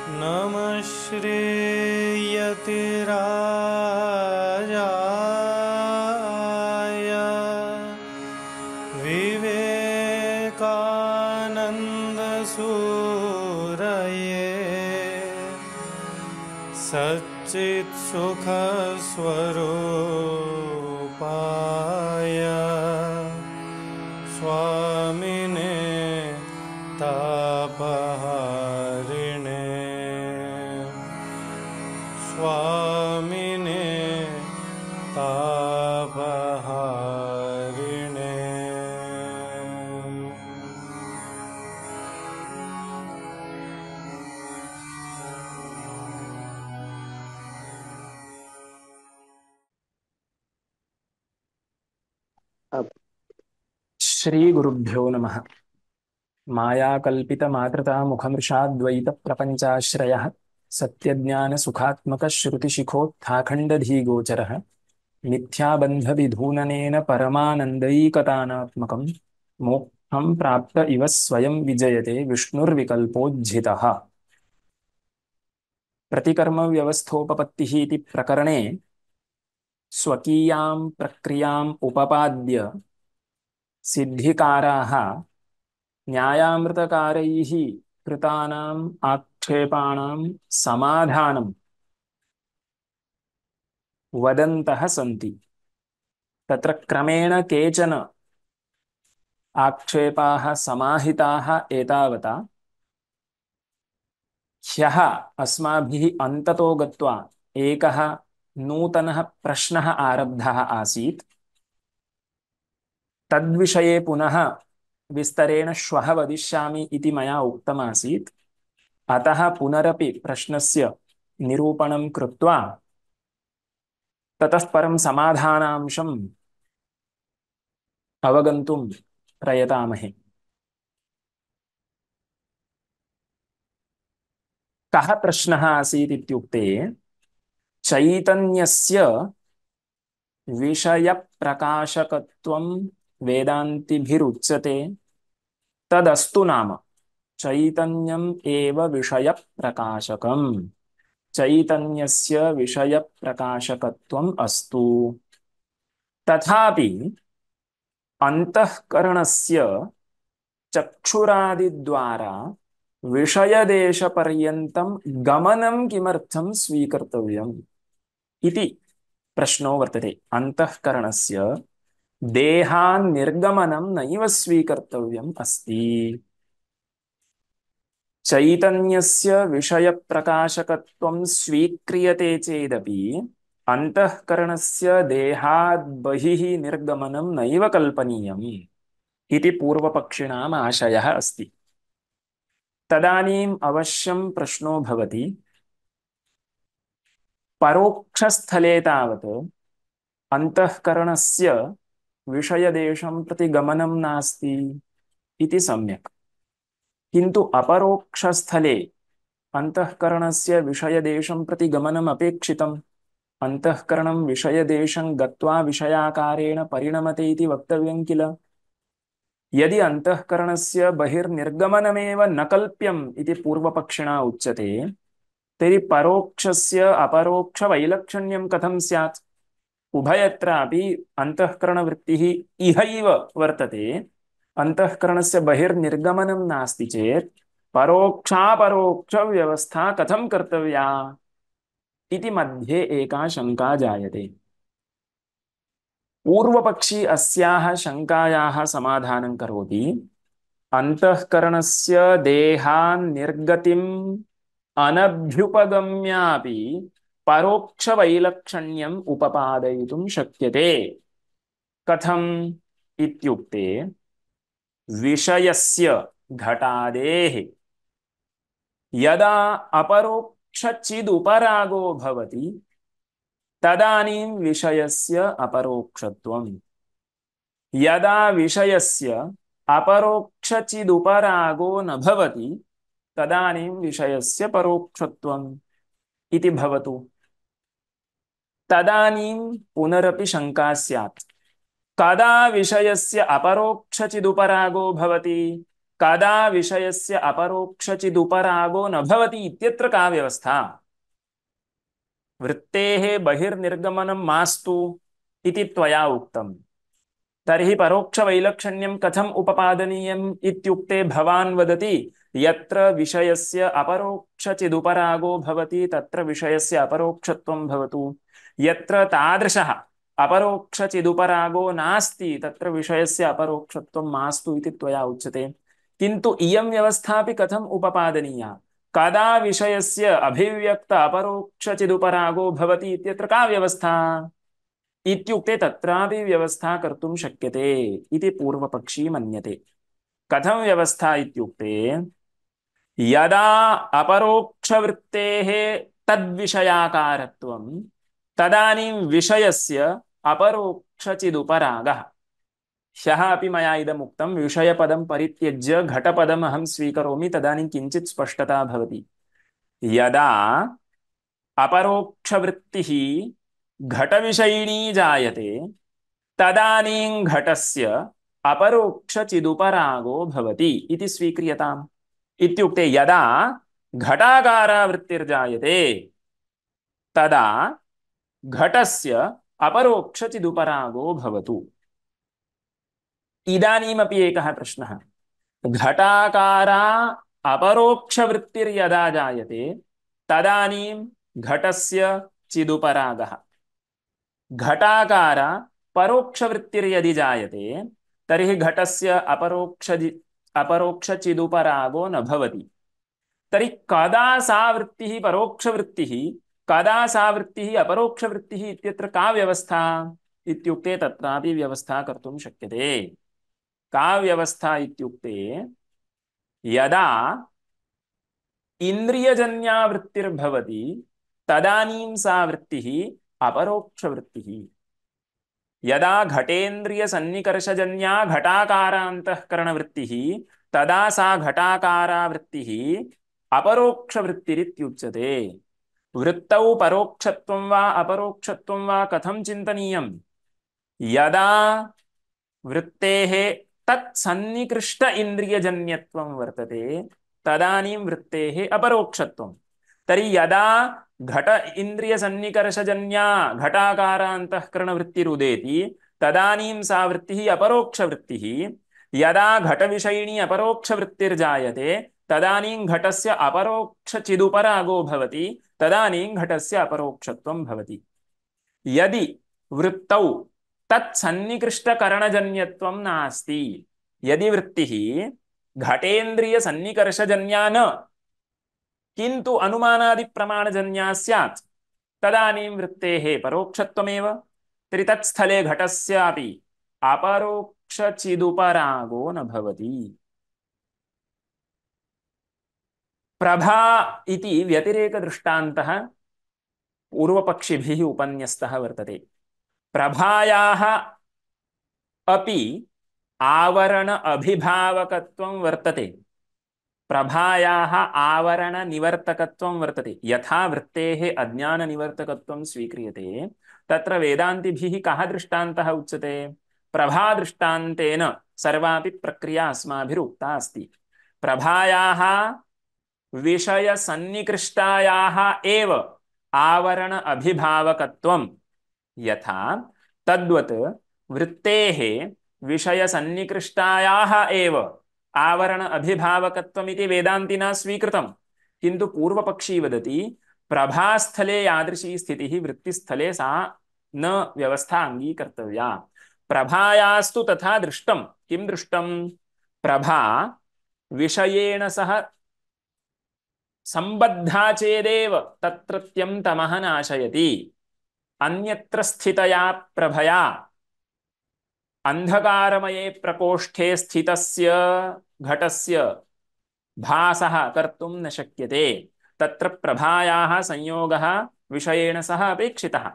नमः श्रीयतिराजाय विवेकानन्दसूरये सच्चित्सुखस्वरूपाय स्वामिने तापहारिणे स्वामिने तापहारिणे। श्री गुरुभ्यो नमः। मायाकल्पित मातृता मुखमृषाद्वैत प्रपंचाश्रयः सत्यज्ञान सुखात्मक श्रुतिशिखोत्थाखण्डधीगोचरः मिथ्याबन्धविधूननेन परमानन्दैकतानात्मकं मोक्षं प्राप्त इव स्वयं विजयते विष्णुर्विकल्पोज्झितः। प्रतिकर्म व्यवस्थोपपत्तिः इति प्रकरणे स्वकीयां प्रक्रियाम् उपपाद्य सिद्धिकाराः न्यायामृतकारैः कृतानाम् आक्षेपाणां समाधानं वदन्तः सन्ति। तत्र क्रमेण केचन आक्षेपाः समाहिताः एतावता। ह्यः अस्माभिः अन्ततो गत्वा एकः नूतनः प्रश्नः आरब्धः आसीत्। तद्विषये पुनः विस्तरेण श्वः वदिष्यामि इति मया उक्तमासीत्। अतः पुनरपि प्रश्नस्य निरूपणं कृत्वा ततः परं समाधानांशम् अवगन्तुं प्रयतामहे। कः प्रश्नः आसीत् इत्युक्ते चैतन्यस्य विषयप्रकाशकत्वं वेदान्तिभिरुच्यते तदस्तु नाम चैतन्यम् एव विषयप्रकाशकम्। चैतन्यस्य विषयप्रकाशकत्वम् अस्तु। तथापि अंतःकरणस्य चक्षुरादिद्वारा विषयदेशपर्यन्तं गमनं किमर्थं स्वीकर्तव्यम् इति प्रश्नो वर्तते। अंतःकरणस्य देहान्निर्गमनं नैव स्वीकर्तव्यम् अस्ति। चैतन्यस्य विषयप्रकाशकत्वं स्वीक्रियते चेदपि अंतःकरणस्य देहाद् बहिः निर्गमनं नैव कल्पनीयम् इति पूर्वपक्षिणाम् आशयः अस्ति। तदानीम् अवश्यं प्रश्नो भवति, परोक्षस्थले तावत् अंतःकरणस्य विषयदेशं प्रति गमनं नास्ति इति सम्यक्, किन्तु अपरोक्षस्थले अंतःकरणस्य विषयदेशं प्रति गमनम् अपेक्षितम्। अंतःकरणं विषयदेशं गत्वा विषयाकारेण परिणमते इति वक्तव्यं किल। यदि अंतःकरणस्य बहिर्निर्गमनमेव न कल्प्यम् इति पूर्वपक्षिणा उच्यते, तर्हि परोक्षस्य अपरोक्षवैलक्षण्यं कथं स्यात्। उभयत्रापि अंतःकरणवृत्तिः इहैव वर्तते। अंतःकरणस्य बहिर्निर्गमनं नास्ति चेत् परोक्षापरोक्षव्यवस्था कथं कर्तव्या इति मध्ये एका शंका जायते। पूर्वपक्षी अस्याः शंकायाः समाधानं करोति। अंतःकरणस्य देहान्निर्गतिम् अनभ्युपगम्यापि परोक्षवैलक्षण्यम् उपपादयितुं शक्यते। कथम् इत्युक्ते विषयस्य घटादेः यदा अपरोक्षचिदुपरागो भवति तदानीं विषयस्य अपरोक्षत्वम्। यदा विषयस्य अपरोक्षचिदुपरागो न भवति तदानीं विषयस्य परोक्षत्वम् इति भवतु। तदानीं पुनरपि शंका स्यात्, कदा विषयस्य अपरोक्षचिदुपरागो भवति, कदा विषयस्य अपरोक्षचिदुपरागो न भवति इत्यत्र का व्यवस्था? वृत्तेः बहिर्निर्गमनं मास्तु इति त्वया उक्तम्। तर्हि परोक्षवैलक्षण्यं कथम् उपपादनीयम् इत्युक्ते भवान् वदति यत्र विषयस्य अपरोक्षचिदुपरागो भवति तत्र विषयस्य अपरोक्षत्वं भवतु, यत्र तादृशः अपरोक्षचिदुपरागो नास्ति तत्र विषयस्य अपरोक्षत्वं मास्तु इति त्वया उच्यते। किन्तु इयं व्यवस्थापि कथम् उपपादनीया? कदा विषयस्य अभिव्यक्त अपरोक्षचिदुपरागो भवति इत्यत्र का व्यवस्था इत्युक्ते तत्रापि व्यवस्था कर्तुं शक्यते इति पूर्वपक्षी मन्यते। कथं व्यवस्था इत्युक्ते यदा अपरोक्षवृत्तेः तद्विषयाकारत्वं तदानीं विषयस्य अपरोक्षचिदुपरागः। ह्यः अपि मया इदमुक्तं विषयपदं परित्यज्य घटपदम् अहं स्वीकरोमि तदानीं किञ्चित् स्पष्टता भवति। यदा अपरोक्षवृत्तिः घटविषयिणी जायते तदानीं घटस्य अपरोक्षचिदुपरागो भवति इति स्वीक्रियताम्। इत्युक्ते यदा घटाकारावृत्तिर्जायते तदा घटस्य अपरोक्षचिदुपरागो भवतु। इदानीमपि एकः प्रश्नः, घटाकारा अपरोक्षवृत्तिर्यदा जायते तदानीं घटस्य चिदुपरागः, घटाकार परोक्षवृत्तिर्यदि जायते तर्हि घटस्य अपरोक्षचिदुपरागो न भवति। तर्हि कदा सा वृत्तिः परोक्षवृत्तिः, कदा सा वृत्तिः अपरोक्षवृत्तिः इत्यत्र का व्यवस्था इत्युक्ते तत्रापि व्यवस्था कर्तुं शक्यते। का व्यवस्था इत्युक्ते यदा इन्द्रियजन्या वृत्तिर्भवति तदानीं सा वृत्तिः अपरोक्षवृत्तिः। यदा घटेन्द्रिय सन्निकर्षजन्या घटाकारान्तःकरणवृत्तिः तदा सा घटाकारा वृत्तिः अपरोक्षवृत्तिरित्युच्यते। वृत्तौ परोक्षत्वं वा अपरोक्षत्वं वा कथं चिन्तनीयं? यदा वृत्तेः तत्सन्निकृष्ट इन्द्रियजन्यत्वं वर्तते तदानीं वृत्तेः अपरोक्षत्वं। तर्हि यदा घट इंद्रिय सन्निकर्षजन्या घटाकारान्तःकरणवृत्तिरुदेति तदानीं सा वृत्तिः अपरोक्षवृत्तिः। यदा घटविषयिणी अपरोक्षवृत्तिर्जायते तदानीं घटस्य अपरोक्षचिदुपरागो भवति तदानीं घटस्य अपरोक्षत्वं भवति। यदि वृत्तौ तत्सन्निकृष्टकरणजन्यत्वं नास्ति, यदि वृत्तिः घटेन्द्रिय सन्निकर्षजन्या न किन्तु अनुमानादि प्रमाणजन्या स्यात् तदानीं वृत्तेः परोक्षत्वमेव। तर्हि तत्स्थले घटस्यापि अपरोक्षचिदुपरागो न भवति। प्रभा इति व्यतिरेकदृष्टान्तः पूर्वपक्षिभिः उपन्यस्तः वर्तते। प्रभायाः अपि आवरण अभिभावकत्वं वर्तते, प्रभायाः आवरण निवर्तकत्वं वर्तते। यथा वृत्तेः अज्ञान निवर्तकत्वं स्वीक्रियते तत्र वेदान्तिभिः कः दृष्टान्तः उच्यते? प्रभा दृष्टान्तेन सर्वापि प्रक्रिया अस्माभिरुक्ता अस्ति। प्रभायाः विषय सन्निकृष्टायाः एव आवरण अभिभावकत्वं यथा तद्वत् वृत्तेः विषय सन्निकृष्टायाः एव आवरण अभिभावकत्वमिति वेदान्तिना स्वीकृतं। किन्तु पूर्वपक्षी वदति प्रभास्थले यादृशी स्थितिः वृत्तिस्थले सा न व्यवस्था अङ्गीकर्तव्या। प्रभायास्तु तथा दृष्टं। किं दृष्टं? प्रभा विषयेण सह संबद्धा चेदेव तत्रत्यं तमः नाशयति। अन्यत्र स्थितया प्रभया अंधकारमये प्रकोष्ठे स्थितस्य घटस्य भासः कर्तुं न शक्यते। तत्र प्रभायाः संयोगः विषयेण सह अपेक्षितः।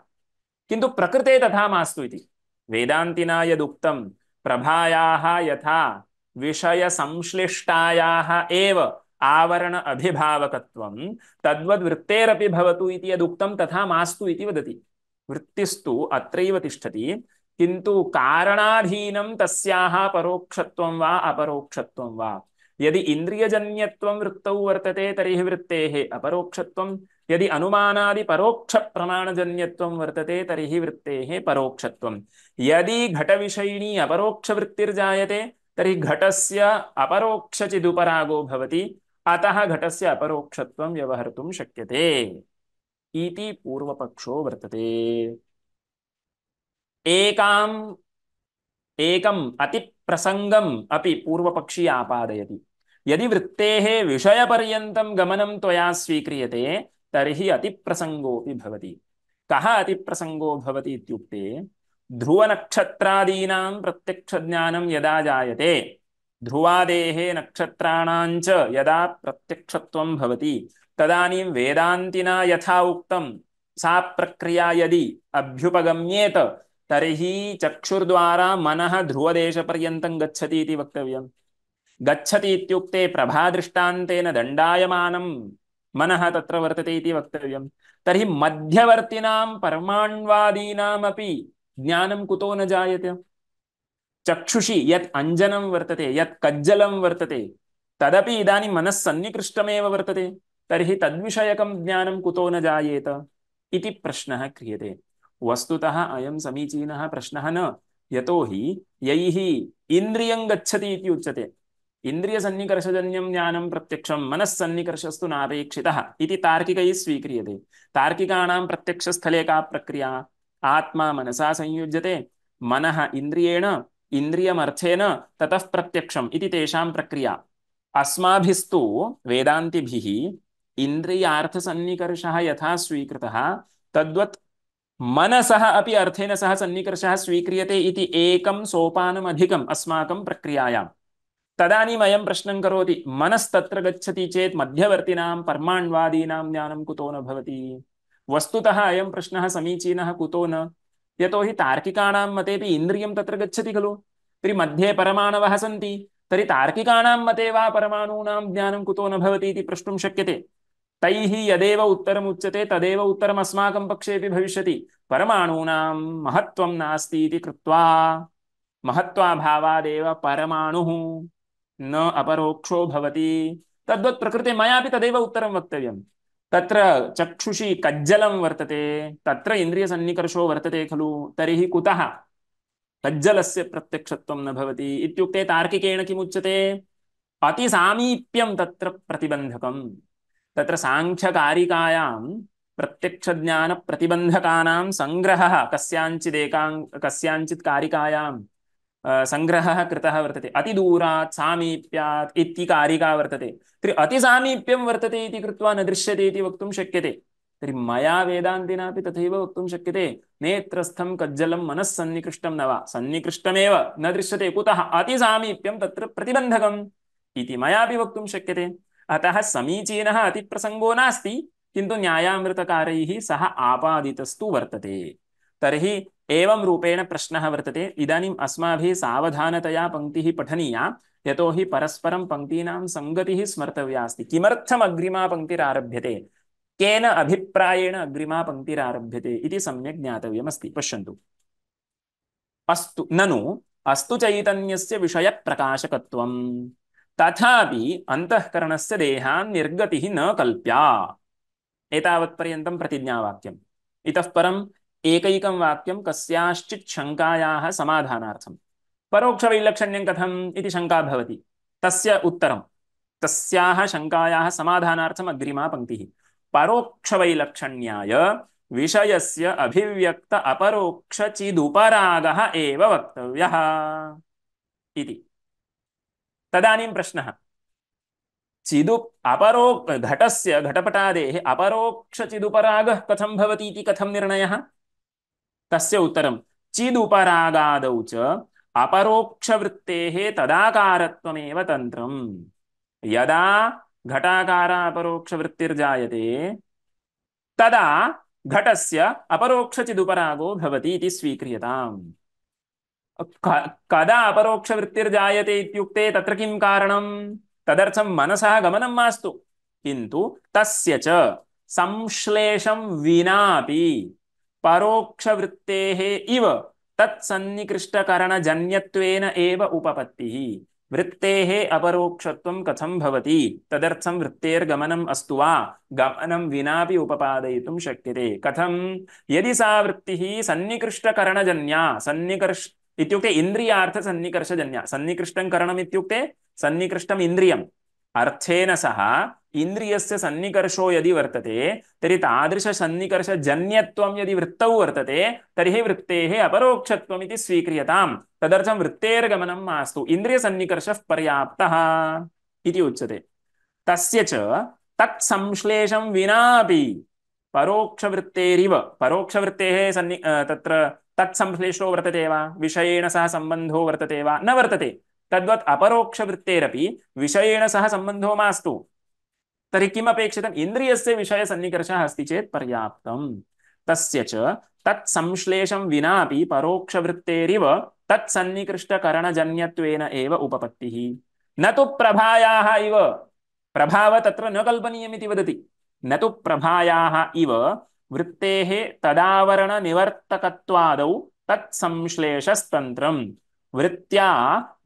किन्तु प्रकृते तथा मास्तु इति वेदान्तिना यदुक्तं प्रभायाः यथा विषय संश्लिष्टायाः एव आवरण अभिभावकत्वं तद्वद् वृत्तेरपि भवतु इति यदुक्तं तथा मास्तु इति वदति। वृत्तिस्तु अत्रैव तिष्ठति किन्तु कारणाधीनं तस्याः परोक्षत्वं वा अपरोक्षत्वं वा। यदि इन्द्रियजन्यत्वं वृत्तौ वर्तते तर्हि वृत्तेः अपरोक्षत्वं, यदि अनुमानादि परोक्ष प्रमाणजन्यत्वं वर्तते तर्हि वृत्तेः परोक्षत्वं। यदि घटविषयिणी अपरोक्षवृत्तिर्जायते तर्हि घटस्य अपरोक्षचिदुपरागो भवति, अतः घटस्य अपरोक्षत्वं व्यवहर्तुं शक्यते इति पूर्वपक्षो वर्तते। एकाम् एकम् अतिप्रसङ्गम् अपि पूर्वपक्षी आपादयति। यदि वृत्तेः विषयपर्यन्तं गमनं त्वया स्वीक्रियते तर्हि अतिप्रसङ्गोऽपि भवति। कः अतिप्रसङ्गो भवति इत्युक्ते ध्रुवनक्षत्रादीनां प्रत्यक्षज्ञानं यदा जायते, ध्रुवादेः नक्षत्राणां च यदा प्रत्यक्षत्वं भवति, तदानीं वेदान्तिना यथा उक्तं सा प्रक्रिया यदि अभ्युपगम्येत तर्हि चक्षुर्द्वारा मनः ध्रुवदेशपर्यन्तं गच्छति इति वक्तव्यम्। गच्छति इत्युक्ते प्रभादृष्टान्तेन दण्डायमानं मनः तत्र वर्तते इति वक्तव्यम्। तर्हि मध्यवर्तिनां परमाण्वादीनामपि ज्ञानं कुतो न जायते? चक्षुषि यत् अंजनं वर्तते, यत् कज्जलं वर्तते, तदपि इदानीं मनः सन्निकृष्टमेव वर्तते, तर्हि तद्विषयकं ज्ञानं कुतो न जायेत इति प्रश्नः क्रियते। वस्तुतः अयं समीचीनः प्रश्नः न, यतोहि यैः इन्द्रियं गच्छति इति उच्यते, इन्द्रियसन्निकर्षजन्यं ज्ञानं प्रत्यक्षं मनस्सन्निकर्षस्तु नापेक्षितः इति तार्किकैः स्वीक्रियते। तार्किकाणां प्रत्यक्षस्थले का प्रक्रिया? आत्मा मनसा संयुज्यते, मनः इन्द्रियेण, इन्द्रियमर्थेन ततः प्रत्यक्षम् इति तेषां प्रक्रिया। अस्माभिस्तु वेदान्तिभिः इन्द्रियार्थसन्निकर्षः यथा स्वीकृतः तद्वत् मनसः अपि अर्थेन सह सन्निकर्षः स्वीक्रियते इति एकं सोपानम् अधिकम् अस्माकं प्रक्रियायां। तदानीम् अयं प्रश्नं करोति, मनस्तत्र गच्छति चेत् मध्यवर्तिनां परमाण्वादीनां ज्ञानं कुतो न भवति? वस्तुतः अयं प्रश्नः समीचीनः कुतो न, यतोहि तार्किकाणां मतेपि इन्द्रियं तत्र गच्छति खलु, तर्हि मध्ये परमाणवः सन्ति, तर्हि तार्किकाणां मते वा परमाणूनां ज्ञानं कुतो न भवति इति प्रष्टुं शक्यते। तैः यदेव उत्तरम् उच्यते तदेव उत्तरम् अस्माकं पक्षेपि भविष्यति। परमाणूनां महत्त्वं नास्ति इति कृत्वा महत्त्वाभावादेव परमाणुः न अपरोक्षो भवति, तद्वत् प्रकृते मयापि तदेव उत्तरं वक्तव्यम्। तत्र चक्षुषि कज्जलं वर्तते, तत्र इन्द्रियसन्निकर्षो वर्तते खलु, तर्हि कुतः कज्जलस्य प्रत्यक्षत्वं न भवति इत्युक्ते तार्किकेण किमुच्यते? अतिसामीप्यं तत्र प्रतिबन्धकम्। तत्र सांख्यकारिकायां प्रत्यक्षज्ञानप्रतिबन्धकानां संग्रहः कस्याञ्चित् कारिकायां संग्रहः कृतः वर्तते। अतिदूरात् सामीप्यात् इति कारिका वर्तते, तर्हि अतिसामीप्यं वर्तते इति कृत्वा न दृश्यते इति वक्तुं शक्यते। तर्हि मया वेदान्तिनापि तथैव वक्तुं शक्यते, नेत्रस्थं कज्जलं मनः सन्निकृष्टं न वा, सन्निकृष्टमेव न दृश्यते, कुतः? अतिसामीप्यं तत्र प्रतिबन्धकम् इति मयापि वक्तुं शक्यते। अतः समीचीनः अतिप्रसङ्गो नास्ति, किन्तु न्यायामृतकारैः सः आपादितस्तु वर्तते। तर्हि एवं रूपेण प्रश्नः वर्तते। इदानीम् अस्माभिः सावधानतया पङ्क्तिः पठनीया, यतोहि परस्परं पङ्क्तीनां सङ्गतिः स्मर्तव्या अस्ति। किमर्थम् अग्रिमा पङ्क्तिरारभ्यते, केन अभिप्रायेण अग्रिमा पङ्क्तिरारभ्यते इति सम्यक् ज्ञातव्यमस्ति। पश्यन्तु, अस्तु ननु अस्तु चैतन्यस्य विषयप्रकाशकत्वं तथापि अंतःकरणस्य देहान् निर्गतिः न कल्प्या। एतावत्पर्यन्तं प्रतिज्ञावाक्यम्। इतः परम् एकैकं वाक्यं कस्याश्चित् शङ्कायाः समाधानार्थं। परोक्षवैलक्षण्यं कथम् इति शङ्का भवति, तस्य उत्तरं, तस्याः शङ्कायाः समाधानार्थम् अग्रिमा पङ्क्तिः। परोक्षवैलक्षण्याय विषयस्य अभिव्यक्त अपरोक्षचिदुपरागः एव वक्तव्यः इति। तदानीं प्रश्नः, घटस्य घटपटादेः अपरोक्षचिदुपरागः कथं भवति इति कथं निर्णयः? तस्य उत्तरं, चिदुपरागादौ च अपरोक्षवृत्तेः तदाकारत्वमेव तन्त्रम्। यदा घटाकार अपरोक्षवृत्तिर्जायते तदा घटस्य अपरोक्षचिदुपरागो भवति इति स्वीक्रियताम्। कदा अपरोक्षवृत्तिर्जायते इत्युक्ते तत्र किं कारणं? तदर्थं मनसः गमनं मास्तु, किन्तु तस्य च संश्लेषं विनापि परोक्षवृत्तेः इव तत्सन्निकृष्टकरणजन्यत्वेन एव उपपत्तिः। वृत्तेः अपरोक्षत्वं कथं भवति? तदर्थं वृत्तेर्गमनम् अस्तु वा गमनं विनापि उपपादयितुं शक्यते। कथं? यदि सा वृत्तिः सन्निकृष्टकरणजन्या, सन्निकर्ष इत्युक्ते इन्द्रियार्थ सन्निकर्षजन्या, सन्निकृष्टं करणम् इत्युक्ते सन्निकृष्टम् इन्द्रियम्, अर्थेन सह इन्द्रियस्य सन्निकर्षो यदि वर्तते तर्हि तादृशसन्निकर्षजन्यत्वं यदि वृत्तौ वर्तते तर्हि वृत्तेः अपरोक्षत्वम् इति स्वीक्रियताम्। तदर्थं वृत्तेर्गमनं मास्तु, इन्द्रियसन्निकर्षः पर्याप्तः इति उच्यते। तस्य च तत्संश्लेषं विनापि परोक्षवृत्तेरिव, परोक्षवृत्तेः तत्र तत्संश्लेषो वर्तते वा, विषयेण सह सम्बन्धो वर्तते वा, न वर्तते, तद्वत् अपरोक्षवृत्तेरपि विषयेण सह सम्बन्धो मास्तु। तर्हि किम् अपेक्षितम्? इन्द्रियस्य विषयसन्निकर्षः अस्ति चेत् पर्याप्तम्। तस्य च तत्संश्लेषं विनापि परोक्षवृत्तेरिव तत्सन्निकृष्टकरणजन्यत्वेन एव उपपत्तिः। न तु प्रभायाः इव, प्रभाव तत्र न कल्पनीयमिति वदति, न तु प्रभायाः इव वृत्तेः तदावरणनिवर्तकत्वादौ तत्संश्लेषस्तन्त्रम्। वृत्त्या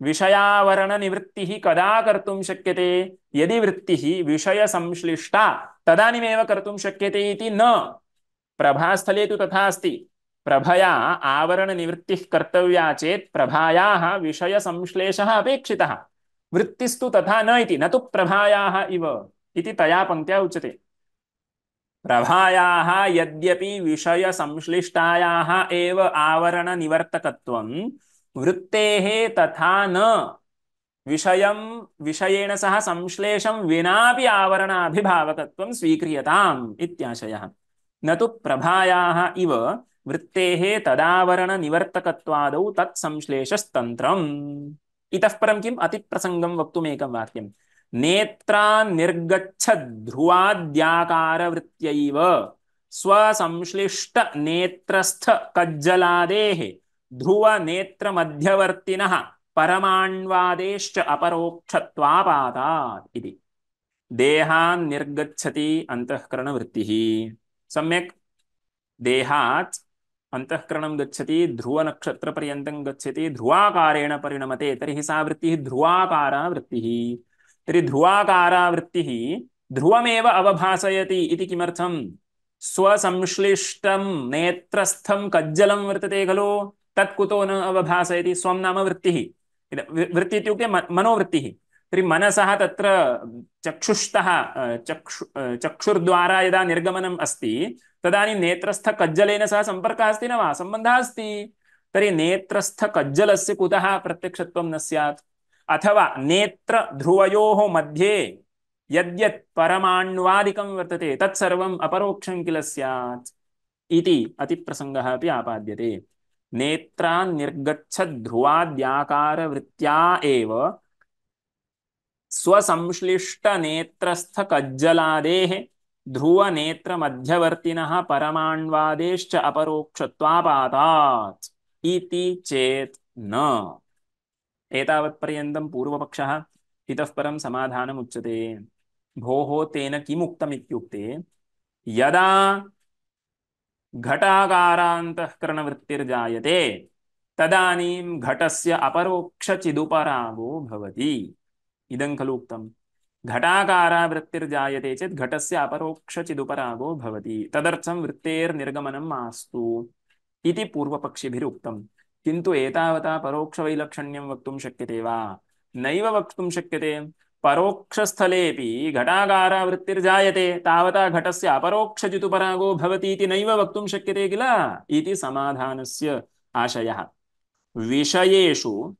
विषयावरणनिवृत्तिः कदा कर्तुं शक्यते? यदि वृत्तिः विषयसंश्लिष्टा तदानीमेव कर्तुं शक्यते इति न। प्रभास्थले तु तथा अस्ति, प्रभया आवरणनिवृत्तिः कर्तव्या चेत् प्रभायाः विषयसंश्लेषः अपेक्षितः, वृत्तिस्तु तथा न इति, न तु प्रभायाः इव इति तया पंक्त्या उच्यते। प्रभायाः यद्यपि विषयसंश्लिष्टायाः एव आवरणनिवर्तकत्वं वृत्तेः तथा न विषयं विषयेण सह संश्लेषं विनापि आवरणाभिभावकत्वं स्वीक्रियताम् इत्याशयः। न तु प्रभायाः इव वृत्तेः तदावरणनिवर्तकत्वादौ तत्संश्लेषस्तन्त्रम्। इतः परं किम्? अतिप्रसङ्गं वक्तुमेकं वाक्यं। नेत्रान्निर्गच्छद्ध्रुवाद्याकारवृत्त्यैव स्वसंश्लिष्टनेत्रस्थ कज्जलादेः ध्रुवनेत्रमध्यवर्तिनः परमाण्वादेश्च अपरोक्षत्वापादात् इति। देहान् निर्गच्छति अंतःकरणवृत्तिः, सम्यक् देहात् अंतःकरणं गच्छति, ध्रुवनक्षत्रपर्यन्तं गच्छति, ध्रुवाकारेण परिणमते, तर्हि सा वृत्तिः ध्रुवाकारा वृत्तिः। तर्हि ध्रुवाकारा वृत्तिः ध्रुवमेव अवभासयति इति किमर्थं? स्वसंश्लिष्टं नेत्रस्थं कज्जलं वर्तते खलु, तत्कुतो न अवभासयति? स्वं नाम वृत्तिः, वृत्ति इत्युक्ते मनोवृत्तिः। तर्हि मनसः तत्र चक्षुष्तः चक्षुर्द्वारा यदा निर्गमनम् अस्ति तदानीं नेत्रस्थकज्जलेन सह सम्पर्कः अस्ति न वा, सम्बन्धः अस्ति। तर्हि नेत्रस्थकज्जलस्य कुतः प्रत्यक्षत्वं न स्यात्? अथवा नेत्रध्रुवयोः मध्ये यद्यत् परमाण्वादिकं वर्तते तत्सर्वम् अपरोक्षं किल स्यात् इति अतिप्रसङ्गः अपि आपाद्यते। नेत्रान् निर्गच्छद्ध्रुवाद्याकारवृत्त्या एव स्वसंश्लिष्टनेत्रस्थकज्जलादेः ध्रुवनेत्रमध्यवर्तिनः परमाण्वादेश्च अपरोक्षत्वापादात् इति चेत् न। एतावत्पर्यन्तं पूर्वपक्षः। इतः परं समाधानम् उच्यते। भोः तेन किमुक्तम् इत्युक्ते, यदा घटाकारान्तःकरणवृत्तिर्जायते तदानीं घटस्य अपरोक्षचिदुपरागो भवति। इदं खलु उक्तम्। घटाकारा वृत्तिर्जायते चेत् घटस्य अपरोक्षचिदुपरागो भवति, तदर्थं वृत्तेर्निर्गमनं मास्तु इति पूर्वपक्षिभिरुक्तम्। किन्तु एतावता परोक्षवैलक्षण्यं वक्तुं शक्यते वा? नैव वक्तुं शक्यते। परोक्षस्थलेपि घटाकारा वृत्तिर्जायते तावता घटस्य अपरोक्षचिदुपरागो भवति इति नैव वक्तुं शक्यते किल इति समाधानस्य आशयः। विषयेषु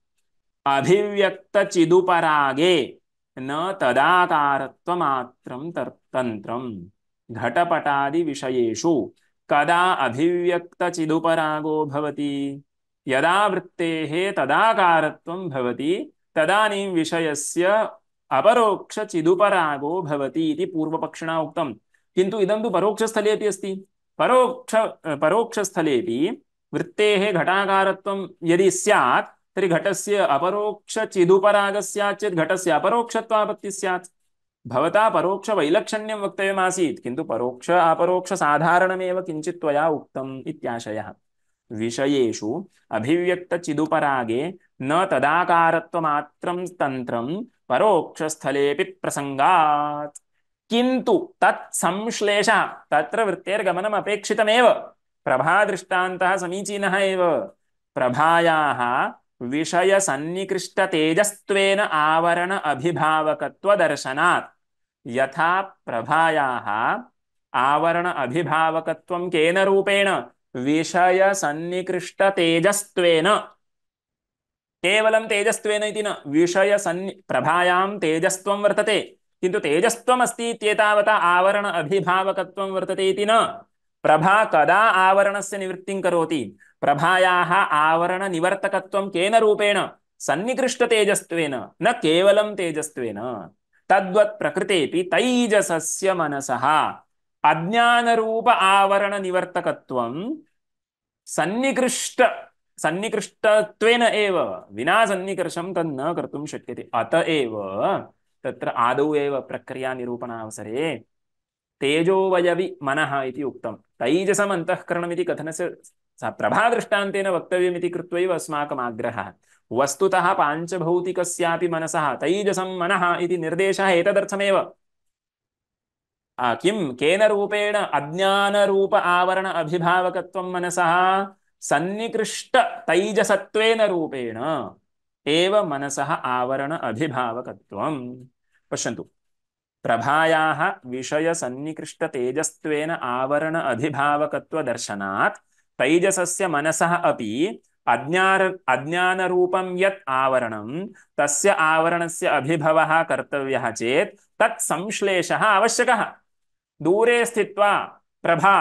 अभिव्यक्तचिदुपरागे न तदाकारत्वमात्रं तन्त्रम्। घटपटादि विषयेषु कदा अभिव्यक्तचिदुपरागो भवति? यदा वृत्तेः तदाकारत्वं भवति तदानीं विषयस्य अपरोक्षचिदुपरागो भवति इति पूर्वपक्षिणा उक्तम्। किन्तु इदं तु परोक्षस्थले अपि अस्ति। परोक्षस्थलेपि वृत्तेः घटाकारत्वं यदि स्यात् तर्हि घटस्य अपरोक्षचिदुपरागः स्यात् चेत् घटस्य अपरोक्षत्वापत्तिः स्यात्। भवता परोक्षवैलक्षण्यं वक्तव्यमासीत्, किन्तु परोक्ष अपरोक्ष साधारणमेव किञ्चित् त्वया उक्तम् इत्याशयः। विषयेषु अभिव्यक्तचिदुपरागे न तदाकारत्वमात्रं तन्त्रं परोक्षस्थलेऽपि प्रसंगात् किन्तु तत्संश्लेषः तत्र वृत्तेर्गमनम् अपेक्षितमेव प्रभादृष्टान्तः समीचीनः एव प्रभायाः विषयसन्निकृष्टतेजस्त्वेन आवरण अभिभावकत्वदर्शनात् यथा प्रभायाः आवरण अभिभावकत्वं केन रूपेण विषयसन्निकृष्टतेजस्त्वेन केवलं तेजस्त्वेन इति न प्रभायां तेजस्त्वं वर्तते किन्तु तेजस्त्वम् अस्ति इत्येतावता आवरण अभिभावकत्वं वर्तते इति न प्रभा कदा आवरणस्य निवृत्तिं करोति प्रभायाः आवरण निवर्तकत्वं केन रूपेण सन्निकृष्टतेजस्त्वेन न केवलं तेजस्त्वेन तद्वत् प्रकृतेऽपि तैजसस्य मनसः अज्ञानरूप आवरण निवर्तकत्वं सन्निकृष्टत्वेन एव विना सन्निकर्षं तद् न कर्तुं शक्यते अत एव तत्र आदौ एव प्रक्रिया निरूपणावसरे तेजोवयवि मनः इति उक्तं तैजसम् अन्तःकरणमिति कथनस्य प्रभादृष्टान्तेन वक्तव्यमिति कृत्वैव अस्माकम् आग्रहः वस्तुतः पाञ्चभौतिकस्यापि मनसः तैजसं मनः इति निर्देशः एतदर्थमेव किं केन रूपेण अज्ञानरूप आवरण अभिभावकत्वं मनसः सन्निकृष्ट तैजसत्वेन रूपेण एव मनसः आवरण अभिभावकत्वं पश्यन्तु प्रभायाः विषय सन्निकृष्ट तेजस्त्वेन आवरण अभिभावकत्व दर्शनात् तैजसस्य मनसः अपि अज्ञानरूपं यत् आवरणं तस्य आवरणस्य अभिभवः कर्तव्यः चेत् तत् संश्लेषः आवश्यकः दूरे स्थित्वा प्रभा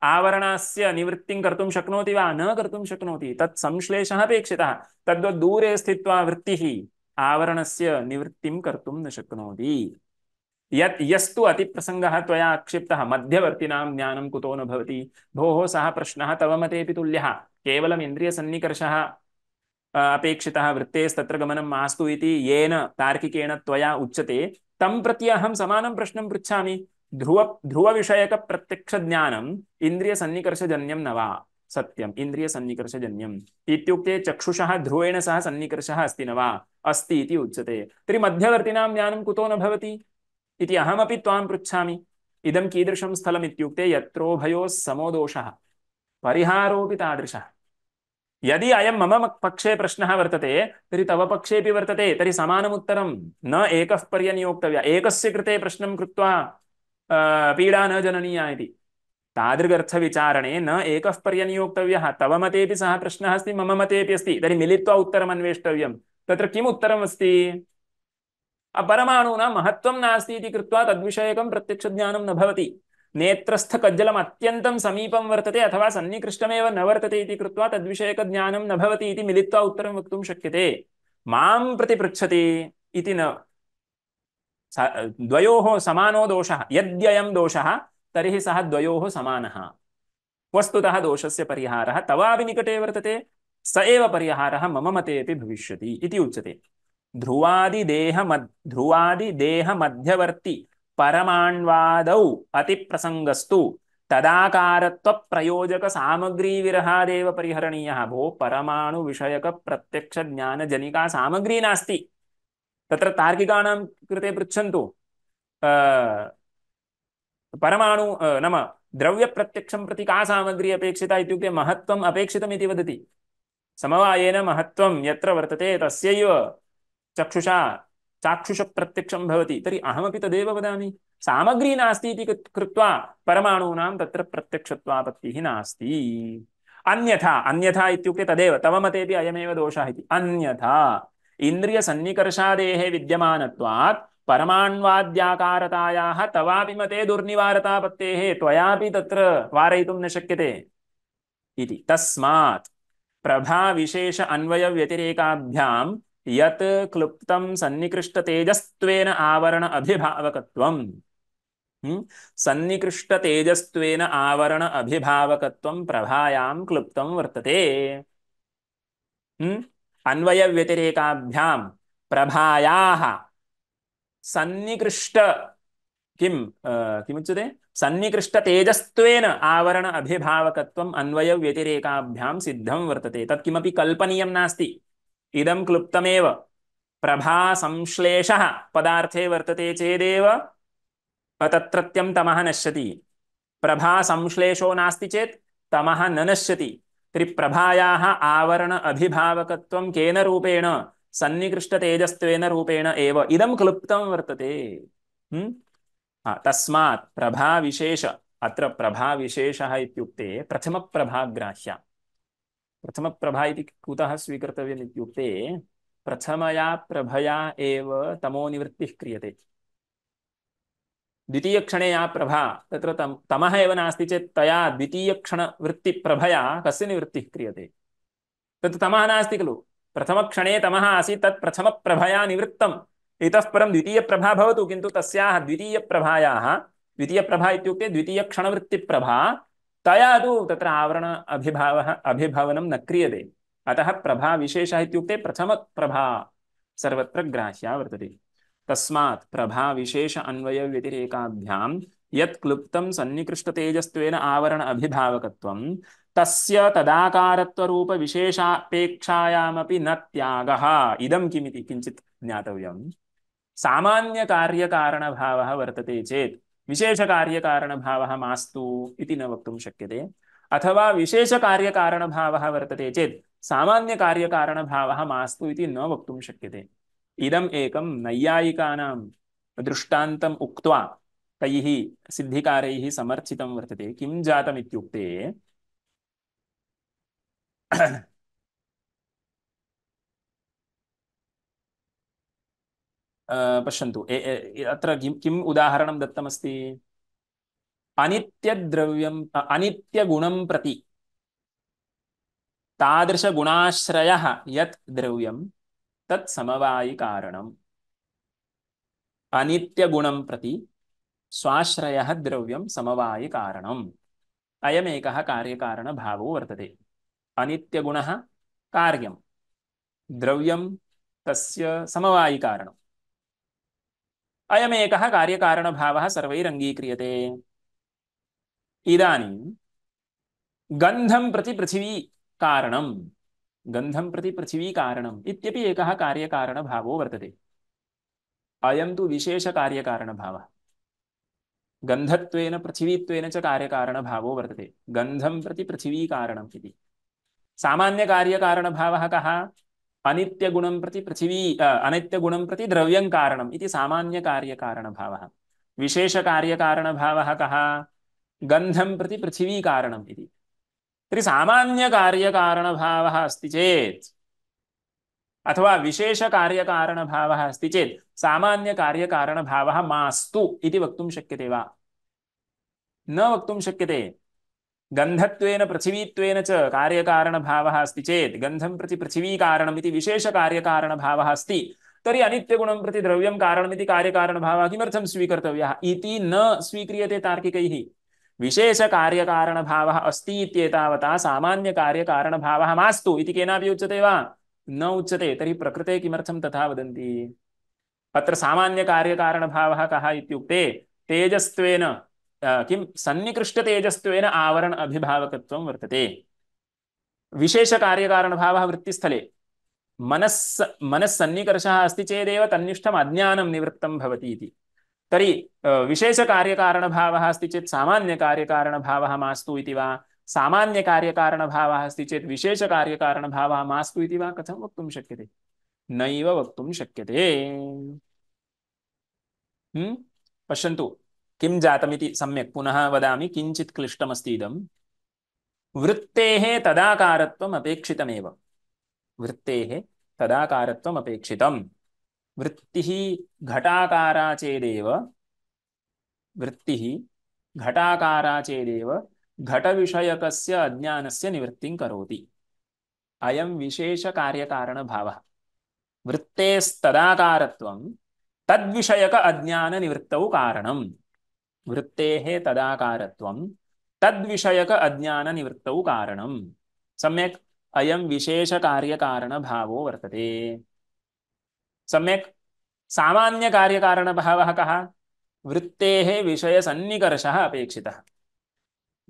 आवरणस्य निवृत्तिं कर्तुं शक्नोति वा न कर्तुं शक्नोति तत् संश्लेषः अपेक्षितः तद्वत् दूरे स्थित्वा वृत्तिः आवरणस्य निवृत्तिं कर्तुं न शक्नोति यस्तु अतिप्रसंगः त्वया आक्षिप्तः मध्यवर्तिनां ज्ञानं कुतो न भवति भोः सः प्रश्नः तव मतेऽपि तुल्यः केवलम् इन्द्रियसन्निकर्षः अपेक्षितः वृत्तेस्तत्र गमनं मास्तु इति येन तार्किकेण त्वया उच्यते तं प्रति अहं समानं प्रश्नं पृच्छामि ध्रुवविषयक प्रत्यक्षज्ञानम् इन्द्रियसन्निकर्षजन्यं न वा सत्यम् इन्द्रियसन्निकर्षजन्यम् इत्युक्ते चक्षुषः ध्रुवेण सह सन्निकर्षः अस्ति न वा अस्ति इति उच्यते तर्हि मध्यवर्तिनां ज्ञानं कुतो न भवति इति अहमपि त्वां पृच्छामि इदं कीदृशं स्थलम् इत्युक्ते यत्रोभयोः समो दोषः परिहारोऽपि तादृशः यदि अयं मम पक्षे प्रश्नः वर्तते तर्हि तव पक्षेऽपि वर्तते तर्हि समानमुत्तरं न एकः पर्यनियोक्तव्यः एकस्य कृते प्रश्नं कृत्वा पीडा न जननीया इति तादृगर्थविचारणे न एकः पर्यनियोक्तव्यः तव मतेऽपि सः प्रश्नः अस्ति मम मतेऽपि अस्ति तर्हि मिलित्वा उत्तरम् अन्वेष्टव्यं तत्र किम् उत्तरम् अस्ति परमाणूनां महत्त्वं नास्ति इति कृत्वा तद्विषयकं प्रत्यक्षज्ञानं न भवति नेत्रस्थकज्जलम् अत्यन्तं समीपं वर्तते अथवा सन्निकृष्टमेव न वर्तते इति कृत्वा तद्विषयकज्ञानं न भवति इति मिलित्वा उत्तरं वक्तुं शक्यते मां प्रति पृच्छति इति न द्वयोः समानो दोषः यद्ययं दोषः तर्हि सः द्वयोः समानः वस्तुतः दोषस्य परिहारः तवापि निकटे वर्तते स एव परिहारः मम मतेऽपि भविष्यति इति उच्यते ध्रुवादिदेहमध्यवर्ति परमाण्वादौ अतिप्रसंगस्तु तदाकारत्वप्रयोजकसामग्रीविरहादेव परिहरणीयः भो परमाणुविषयकप्रत्यक्षज्ञानजनिका सामग्री नास्ति तत्र तार्किकाणां कृते पृच्छन्तु परमाणु नाम द्रव्यप्रत्यक्षं प्रति का सामग्री अपेक्षिता इत्युक्ते महत्त्वम् अपेक्षितमिति वदति समवायेन महत्त्वं यत्र वर्तते तस्यैव चक्षुषा चाक्षुषप्रत्यक्षं भवति तर्हि अहमपि तदेव वदामि सामग्री नास्ति इति कृत्वा परमाणूनां तत्र प्रत्यक्षत्वापत्तिः नास्ति अन्यथा इत्युक्ते तदेव तव मतेऽपि अयमेव दोषः इति अन्यथा इन्द्रियसन्निकर्षादेः विद्यमानत्वात् परमाण्वाद्याकारतायाः तवापि मते दुर्निवारतापत्तेः त्वयापि तत्र वारयितुं न शक्यते इति तस्मात् प्रभाविशेष अन्वयव्यतिरेकाभ्यां यत् क्लुप्तं सन्निकृष्टतेजस्त्वेन आवरण अभिभावकत्वं सन्निकृष्टतेजस्त्वेन आवरण अभिभावकत्वं प्रभायां क्लुप्तं वर्तते अन्वयव्यतिरेकाभ्यां प्रभायाः सन्निकृष्ट किमुच्यते सन्निकृष्टतेजस्त्वेन आवरण अभिभावकत्वम् अन्वयव्यतिरेकाभ्यां सिद्धं वर्तते। तत् किमपि कल्पनीयं नास्ति, इदं क्लुप्तमेव। प्रभासंश्लेषः पदार्थे वर्तते चेदेव तत्रत्यं तमः नश्यति। प्रभासंश्लेषो नास्ति चेत् तमः न नश्यति। तर्हि प्रभायाः आवरण अभिभावकत्वं केन रूपेण? सन्निकृष्टतेजस्त्वेन रूपेण एव इदं क्लुप्तं वर्तते। तस्मात् प्रभाविशेष, अत्र प्रभाविशेषः इत्युक्ते प्रथमप्रभाग्राह्य। प्रथमप्रभा इति कुतः स्वीकर्तव्यम् इत्युक्ते प्रथमया प्रभया एव तमोनिवृत्तिः क्रियते। द्वितीयक्षणे या प्रभा तत्र तमः एव नास्ति चेत् तया द्वितीयक्षणवृत्तिप्रभया कस्य निवृत्तिः क्रियते? तत् तमः नास्ति खलु। प्रथमक्षणे तमः आसीत्, तत् प्रथमप्रभया निवृत्तम्। इतः परं द्वितीयप्रभा भवतु, किन्तु तस्याः द्वितीयप्रभायाः, द्वितीयप्रभा इत्युक्ते द्वितीयक्षणवृत्तिप्रभा, तया तु तत्र आवरण अभिभवनं न क्रियते। अतः प्रभाविशेषः इत्युक्ते प्रथमप्रभा सर्वत्र ग्राह्या वर्तते। तस्मात् प्रभाविशेष अन्वयव्यतिरेकाभ्यां यत् क्लुप्तं सन्निकृष्टतेजस्त्वेन आवरण अभिभावकत्वं तस्य तदाकारत्वरूप विशेषापेक्षायामपि न त्यागः। इदं किमिति किञ्चित् ज्ञातव्यम्। सामान्य कार्यकारणभावः वर्तते चेत् विशेषकार्यकारणभावः मास्तु इति न वक्तुं शक्यते, अथवा विशेषकार्यकारणभावः वर्तते चेत् सामान्यकार्यकारणभावः मास्तु इति न वक्तुं शक्यते। इदम् एकं नैयायिकानां दृष्टान्तम् उक्त्वा तैः सिद्धिकारैः समर्थितं वर्तते। किं जातम् इत्युक्ते पश्यन्तु, अत्र किम् उदाहरणं दत्तमस्ति? अनित्यद्रव्यम् अनित्यगुणं प्रति तादृशगुणाश्रयः यत् द्रव्यं तत् समवायिकारणम्। अनित्यगुणं प्रति स्वाश्रयः द्रव्यं समवायिकारणम्। अयमेकः कार्यकारणभावो वर्तते। अनित्यगुणः कार्यं, द्रव्यं तस्य समवायिकारणम्। अयमेकः कार्यकारणभावः सर्वैरङ्गीक्रियते। इदानीं गन्धं प्रति पृथिवी कारणं, गन्धं प्रति पृथिवी कारणम् इत्यपि एकः कार्यकारणभावो वर्तते। अयं तु विशेषकार्यकारणभावः। गन्धत्वेन पृथिवीत्वेन च कार्यकारणभावो वर्तते। गन्धं प्रति पृथिवी कारणम् इति। सामान्यकार्यकारणभावः कः? अनित्यगुणं प्रति पृथिवी अनित्यगुणं प्रति द्रव्यं कारणम् इति सामान्यकार्यकारणभावः। विशेषकार्यकारणभावः कः? गन्धं प्रति पृथिवी कारणम् इति। तर्हि सामान्यकार्यकारणभावः अस्ति चेत् अथवा विशेषकार्यकारणभावः अस्ति चेत् सामान्यकार्यकारणभावः मास्तु इति वक्तुं शक्यते वा? न वक्तुं शक्यते। गन्धत्वेन पृथिवीत्वेन च कार्यकारणभावः अस्ति चेत् गन्धं प्रति पृथिवी कारणम् इति विशेषकार्यकारणभावः अस्ति, तर्हि अनित्यगुणं प्रति द्रव्यं कारणमिति कार्यकारणभावः किमर्थं स्वीकर्तव्यः इति न स्वीक्रियते तार्किकैः। विशेषकार्यकारणभावः अस्ति इत्येतावता सामान्यकार्यकारणभावः मास्तु इति केनापि उच्यते वा? न उच्यते। तर्हि प्रकृते किमर्थं तथा वदन्ति? अत्र सामान्यकार्यकारणभावः कः इत्युक्ते तेजस्त्वेन किं सन्निकृष्टतेजस्त्वेन आवरण अभिभावकत्वं वर्तते। विशेषकार्यकारणभावः वृत्तिस्थले मनस्सन्निकर्षः अस्ति चेदेव तन्निष्ठम् अज्ञानं निवृत्तं भवति इति। तर्हि विशेषकार्यकारणभावः अस्ति चेत् सामान्यकार्यकारणभावः मास्तु इति वा? सामान्यकार्यकारणभावः अस्ति चेत् विशेषकार्यकारणभावः मास्तु इति वा कथं वक्तुं शक्यते? नैव वक्तुं शक्यते। पश्यन्तु किं जातमिति सम्यक् पुनः वदामि। किञ्चित् क्लिष्टमस्ति इदं। वृत्तेः तदाकारत्वम् अपेक्षितमेव। वृत्तेः तदाकारत्वम् अपेक्षितम्। वृत्तिः घटाकारा चेदेव, वृत्तिः घटाकारा चेदेव घटविषयकस्य अज्ञानस्य निवृत्तिं करोति। अयं विशेषकार्यकारणभावः। वृत्तेस्तदाकारत्वं तद्विषयक अज्ञाननिवृत्तौ कारणम्। वृत्तेः तदाकारत्वं तद्विषयक अज्ञाननिवृत्तौ कारणम्। सम्यक्। अयं विशेषकार्यकारणभावो वर्तते। सम्यक्। सामान्यकार्यकारणभावः कः? वृत्तेः विषयसन्निकर्षः अपेक्षितः।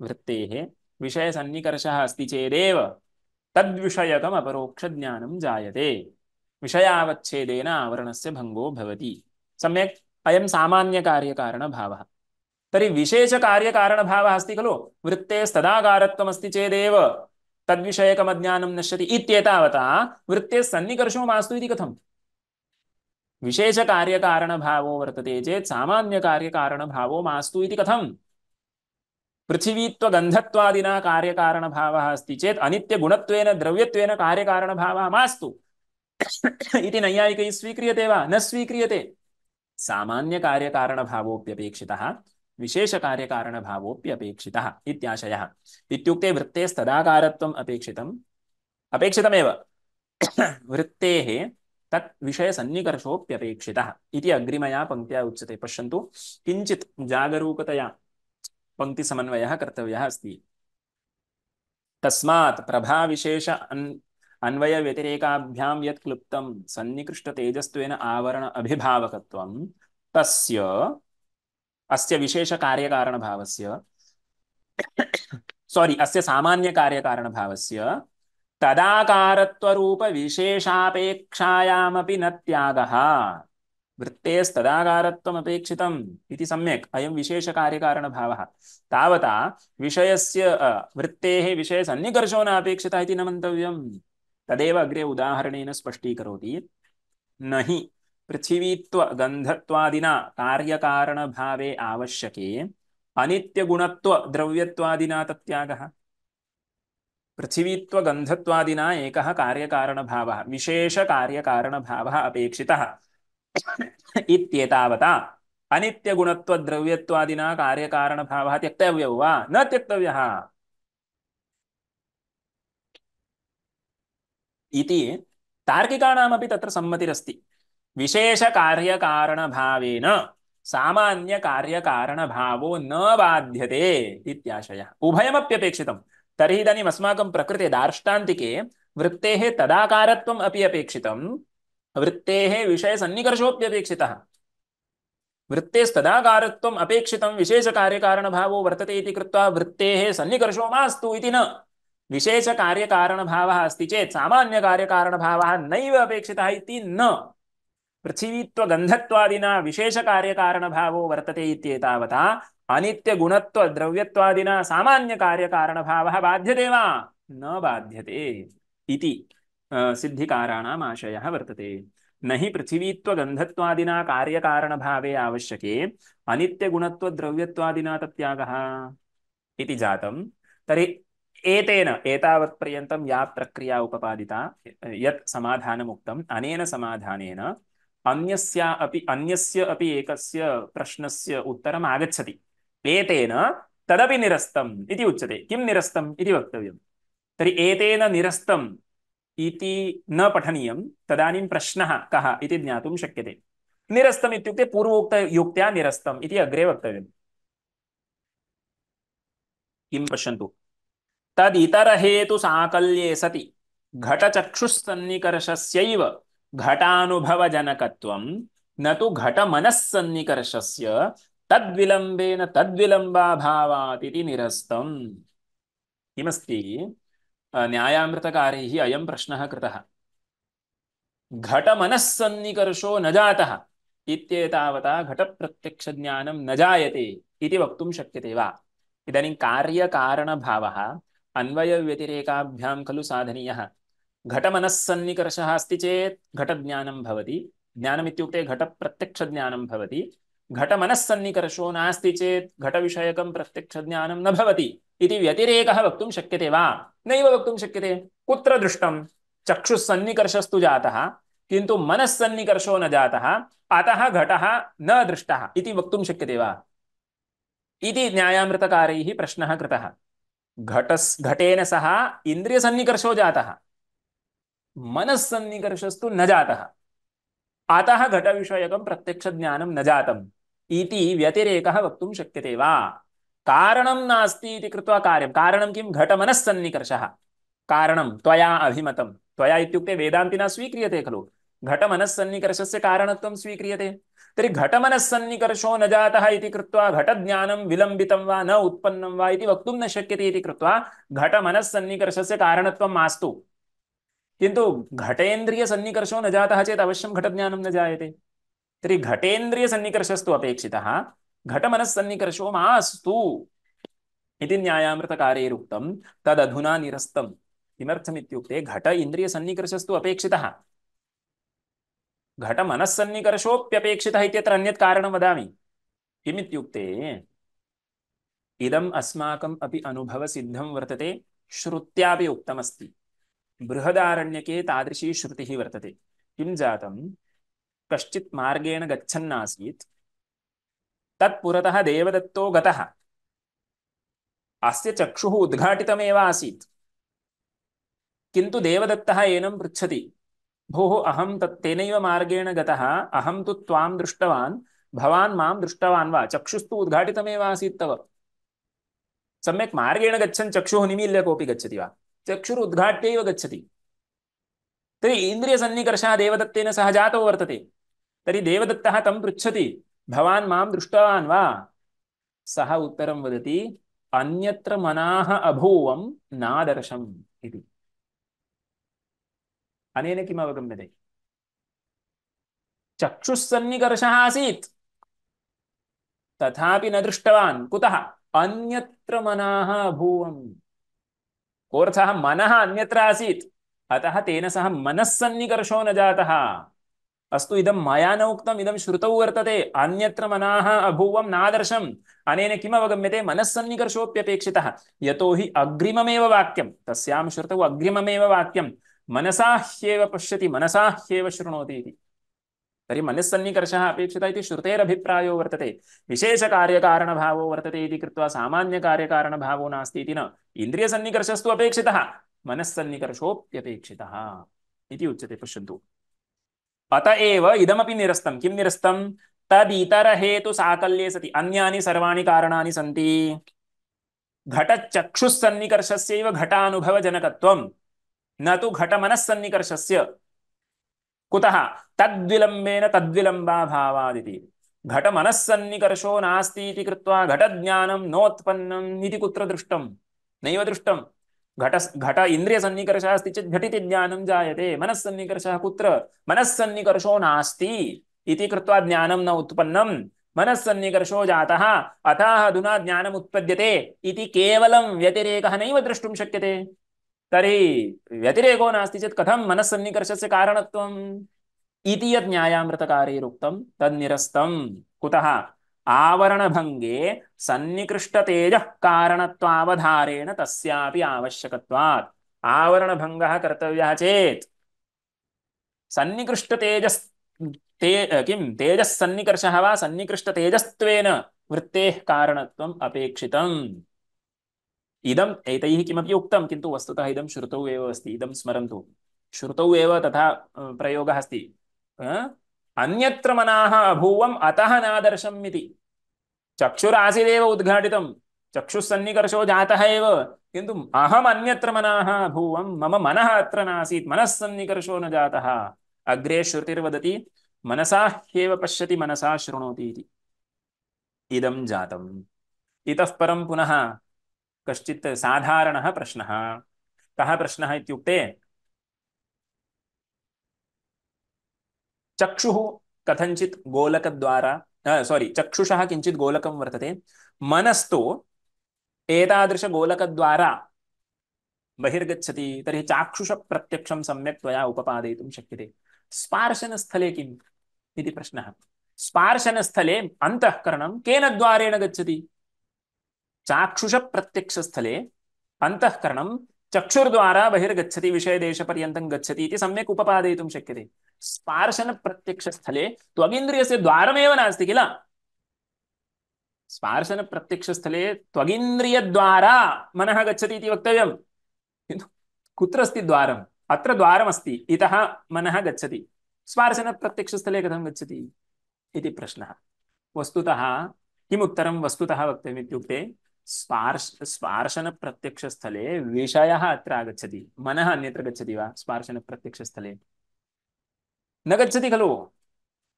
वृत्तेः विषयसन्निकर्षः अस्ति चेदेव तद्विषयकम् अपरोक्षज्ञानं जायते। विषयावच्छेदेन आवरणस्य भङ्गो भवति। सम्यक्। अयं सामान्यकार्यकारणभावः। तर्हि विशेषकार्यकारणभावः अस्ति खलु। वृत्तेस्तदाकारत्वमस्ति चेदेव तद्विषयकमज्ञानं नश्यति इत्येतावता वृत्तेः सन्निकर्षो मास्तु इति कथम्? विशेषकार्यकारणभावो वर्तते चेत् सामान्यकार्यकारणभावो मास्तु इति कथम्? पृथिवीत्वगन्धत्वादिना कार्यकारणभावः अस्ति चेत् अनित्यगुणत्वेन द्रव्यत्वेन कार्यकारणभावः मास्तु इति नैयायिकैः स्वीक्रियते वा? न स्वीक्रियते। सामान्यकार्यकारणभावोऽप्यपेक्षितः विशेषकार्यकारणभावोऽप्यपेक्षितः इत्याशयः। इत्युक्ते वृत्तेस्तदाकारत्वम् अपेक्षितमेव वृत्तेः तत् विषयसन्निकर्षोऽप्यपेक्षितः इति अग्रिमया पङ्क्त्या उच्यते। पश्यन्तु, किञ्चित् जागरूकतया पङ्क्तिसमन्वयः कर्तव्यः अस्ति। तस्मात् प्रभाविशेष अन्वयव्यतिरेकाभ्यां यत् क्लुप्तं सन्निकृष्टतेजस्त्वेन आवरण अभिभावकत्वं तस्य अस्य विशेषकार्यकारणभावस्य अस्य सामान्यकार्यकारणभावस्य तदाकारत्वरूपविशेषापेक्षायामपि न त्यागः। वृत्तेस्तदाकारत्वम् अपेक्षितम् इति सम्यक्। अयं विशेषकार्यकारणभावः। तावता विषयस्य वृत्तेः विषयसन्निकर्षो न अपेक्षितः इति न मन्तव्यम्। तदेव अग्रे उदाहरणेन स्पष्टीकरोति। न हि पृथिवीत्वगन्धत्वादिना कार्यकारणभावे आवश्यके अनित्यगुणत्वद्रव्यत्वादिना तत्यागः। पृथिवीत्वगन्धत्वादिना एकः कार्यकारणभावः विशेषकार्यकारणभावः अपेक्षितः इत्येतावता अनित्यगुणत्वद्रव्यत्वादिना कार्यकारणभावः त्यक्तव्यो वा? न त्यक्तव्यः इति तार्किकाणामपि तत्र सम्मतिरस्ति। विशेषकार्यकारणभावेन सामान्यकार्यकारणभावो न बाध्यते इत्याशयः। उभयमप्यपेक्षितं। तर्हि इदानीम् अस्माकं प्रकृते दार्ष्टान्तिके वृत्तेः तदाकारत्वम् अपि अपेक्षितं, वृत्तेः विषयसन्निकर्षोऽप्यपेक्षितः। वृत्तेस्तदाकारत्वम् अपेक्षितं विशेषकार्यकारणभावो वर्तते इति कृत्वा वृत्तेः सन्निकर्षो मास्तु इति न। विशेषकार्यकारणभावः अस्ति चेत् सामान्यकार्यकारणभावः नैव अपेक्षितः इति न। पृथिवीत्वगन्धत्वादिना विशेषकार्यकारणभावो वर्तते इत्येतावता अनित्यगुणत्वद्रव्यत्वादिना सामान्यकार्यकारणभावः बाध्यते वा? न बाध्यते इति सिद्धिकाराणाम् आशयः वर्तते। न हि पृथिवीत्वगन्धत्वादिना कार्यकारणभावे आवश्यके अनित्यगुणत्वद्रव्यत्वादिना तत्यागः इति जातं। तर्हि एतेन एतावत्पर्यन्तं या प्रक्रिया उपपादिता, यत् समाधानमुक्तम्, अनेन समाधानेन अन्यस्य अपि एकस्य प्रश्नस्य उत्तरम् आगच्छति। एतेन तदपि निरस्तम् इति उच्यते। किं निरस्तम् इति वक्तव्यम्। तर्हि एतेन निरस्तम् इति न पठनीयं। तदानीं प्रश्नः कः इति ज्ञातुं शक्यते। निरस्तम् इत्युक्ते पूर्वोक्तयुक्त्या निरस्तम् इति अग्रे वक्तव्यम्। किं पश्यन्तु, तदितरहेतुसाकल्ये सति घटचक्षुस्सन्निकर्षस्यैव घटानुभवजनकत्वं न तु घटमनस्सन्निकर्षस्य तद्विलम्बेन तद्विलम्बाभावात् इति निरस्तम्। किमस्ति? न्यायामृतकारैः अयं प्रश्नः कृतः। घटमनस्सन्निकर्षो न जातः इत्येतावता घटप्रत्यक्षज्ञानं न जायते इति वक्तुं शक्यते वा? इदानीं कार्यकारणभावः अन्वयव्यतिरेकाभ्यां खलु साधनीयः। घटमनस्सन्निकर्षः अस्ति चेत् घटज्ञानं भवति। ज्ञानमित्युक्ते घटप्रत्यक्षज्ञानं भवति। घटमनस्सन्निकर्षो नास्ति चेत् घटविषयकं प्रत्यक्षज्ञानं न भवति इति व्यतिरेकः वक्तुं शक्यते वा? नैव वक्तुं शक्यते। कुत्र दृष्टं? चक्षुस्सन्निकर्षस्तु जातः किन्तु मनस्सन्निकर्षो न जातः, अतः घटः न दृष्टः इति वक्तुं शक्यते वा? इति न्यायामृतकारैः प्रश्नः कृतः। घटेन सह इन्द्रियसन्निकर्षो जातः, मनस्सन्निकर्षस्तु न जातः, अतः घटविषयकं प्रत्यक्षज्ञानं न जातम् इति व्यतिरेकः वक्तुं शक्यते वा? कारणं नास्ति इति कृत्वा कार्यं। कारणं किं? घटमनस्सन्निकर्षः। कारणं त्वया अभिमतं। त्वया इत्युक्ते वेदान्तिना स्वीक्रियते खलु। घटमनस्सन्निकर्षस्य कारणत्वं स्वीक्रियते। तर्हि घटमनस्सन्निकर्षो न जातः इति कृत्वा घटज्ञानं विलम्बितं वा न उत्पन्नं वा इति वक्तुं न शक्यते इति कृत्वा घटमनस्सन्निकर्षस्य कारणत्वं मास्तु। किन्तु घटेन्द्रियसन्निकर्षो न जातः चेत् अवश्यं घटज्ञानं न जायते। तर्हि घटेन्द्रियसन्निकर्षस्तु अपेक्षितः, घटमनस्सन्निकर्षो मास्तु इति न्यायामृतकारेरुक्तं। तदधुना निरस्तम्। किमर्थमित्युक्ते घट इन्द्रियसन्निकर्षस्तु अपेक्षितः, घटमनस्सन्निकर्षोऽप्यपेक्षितः इत्यत्र अन्यत् कारणं वदामि। किमित्युक्ते इदम् अस्माकम् अपि अनुभवसिद्धं वर्तते, श्रुत्यापि उक्तमस्ति। बृहदारण्यके तादृशी श्रुतिः वर्तते। किं जातं, कश्चित् मार्गेण गच्छन्नासीत्, तत्पुरतः देवदत्तो गतः, अस्य चक्षुः उद्घाटितमेव आसीत्, किन्तु देवदत्तः एनं पृच्छति, भोः अहं तेनैव मार्गेण गतः, अहं तु त्वां दृष्टवान्, भवान् मां दृष्टवान् वा? चक्षुस्तु उद्घाटितमेव आसीत् तव। सम्यक् मार्गेण गच्छन् चक्षुः निमील्य कोऽपि गच्छति वा? चक्षुरुद्घाट्यैव गच्छति। तर्हि इन्द्रियसन्निकर्षः देवदत्तेन सह जातो वर्तते। तर्हि देवदत्तः तं पृच्छति, भवान् मां दृष्टवान् वा? सः उत्तरं वदति, अन्यत्र मनाः अभूवं नादर्शम् इति। अनेन किम् अवगम्यते? चक्षुस्सन्निकर्षः आसीत्, तथापि न दृष्टवान्। कुतः? अन्यत्र मनाः अभूवम्। कोऽर्थः? मनः अन्यत्र आसीत्, अतः तेन सह मनस्सन्निकर्षो न जातः। अस्तु, इदं मया न उक्तम्, इदं श्रुतौ वर्तते। अन्यत्र मनाः अभूवं नादर्शम्। अनेन किम् अवगम्यते? मनस्सन्निकर्षोऽप्यपेक्षितः। यतो हि अग्रिममेव वाक्यं, तस्यां श्रुतौ अग्रिममेव वाक्यं, मनसा ह्येव पश्यति मनसा ह्येव शृणोति इति। तर्हि मनस्सन्निकर्षः अपेक्षितः इति श्रुतेरभिप्रायो वर्तते। विशेषकार्यकारणभावो वर्तते इति कृत्वा सामान्यकार्यकारणभावो नास्ति इति न। इन्द्रियसन्निकर्षस्तु अपेक्षितः, मनस्सन्निकर्षोऽप्यपेक्षितः इति उच्यते। पश्यन्तु, अत एव इदमपि निरस्तं। किं निरस्तं? तदितरहेतुसाकल्ये सति अन्यानि सर्वाणि कारणानि सन्ति। घटचक्षुस्सन्निकर्षस्यैव घटानुभवजनकत्वं, न तु घटमनस्सन्निकर्षस्य। कुतः? तद्विलम्बेन तद्विलम्बाभावादिति। घटमनस्सन्निकर्षो नास्ति इति कृत्वा घटज्ञानं नोत्पन्नम् इति कुत्र दृष्टं? नैव दृष्टं। घट इन्द्रियसन्निकर्षः अस्ति चेत् घटिति ज्ञानं जायते। मनस्सन्निकर्षः कुत्र? मनस्सन्निकर्षो नास्ति इति कृत्वा ज्ञानं न उत्पन्नं, मनस्सन्निकर्षो जातः, अतः अधुना ज्ञानम् उत्पद्यते इति केवलं व्यतिरेकः नैव द्रष्टुं शक्यते। तर्हि व्यतिरेको नास्ति चेत् कथं मनस्सन्निकर्षस्य कारणत्वम् इति यत् न्यायामृतकारेरुक्तं तन्निरस्तं। कुतः? आवरणभङ्गे सन्निकृष्टतेजः कारणत्वावधारेण तस्यापि आवश्यकत्वात्। आवरणभङ्गः कर्तव्यः चेत् सन्निकृष्टतेजस् किं तेजस्सन्निकर्षः वा सन्निकृष्टतेजस्त्वेन वृत्तेः कारणत्वम् अपेक्षितम्। इदम् एतैः किमपि उक्तं, किन्तु वस्तुतः इदं श्रुतौ एव अस्ति। इदं स्मरन्तु, श्रुतौ एव तथा प्रयोगः अस्ति। अन्यत्र मनाः अभूवम् अतः नादर्शम् इति। चक्षुरासीदेव उद्घाटितं, चक्षुस्सन्निकर्षो जातः एव, किन्तु अहम् अन्यत्र मनाः अभूवम्, मम मनः अत्र नासीत्, मनस्सन्निकर्षो न जातः। अग्रे श्रुतिर्वदति, मनसा ह्येव पश्यति मनसा शृणोति इति। इदं जातम्। इतः परं पुनः कश्चित् साधारणः प्रश्नः। कः प्रश्नः इत्युक्ते, चक्षुः कथञ्चित् गोलकद्वारा चक्षुषः किञ्चित् गोलकं वर्तते, मनस्तु एतादृशगोलकद्वारा बहिर्गच्छति। तर्हि चाक्षुषप्रत्यक्षं सम्यक् त्वया उपपादयितुं शक्यते। स्पार्शनस्थले किम् इति प्रश्नः। स्पार्शनस्थले अन्तःकरणं केन द्वारेण गच्छति? चाक्षुषप्रत्यक्षस्थले अन्तःकरणं चक्षुर्द्वारा बहिर्गच्छति, विषयदेशपर्यन्तं गच्छति इति सम्यक् उपपादयितुं शक्यते। स्पार्शनप्रत्यक्षस्थले त्वगिन्द्रियस्य द्वारमेव नास्ति किल? स्पार्शनप्रत्यक्षस्थले त्वगिन्द्रियद्वारा मनः गच्छति इति वक्तव्यं, किन्तु कुत्र अस्ति द्वारम्? अत्र द्वारमस्ति, इतः मनः गच्छति, स्पार्शनप्रत्यक्षस्थले कथं गच्छति इति प्रश्नः। वस्तुतः किम् उत्तरं वस्तुतः वक्तव्यम् इत्युक्ते, स्पार्शनप्रत्यक्षस्थले विषयः अत्र आगच्छति, मनः अन्यत्र गच्छति वा? स्पार्शनप्रत्यक्षस्थले न गच्छति खलु।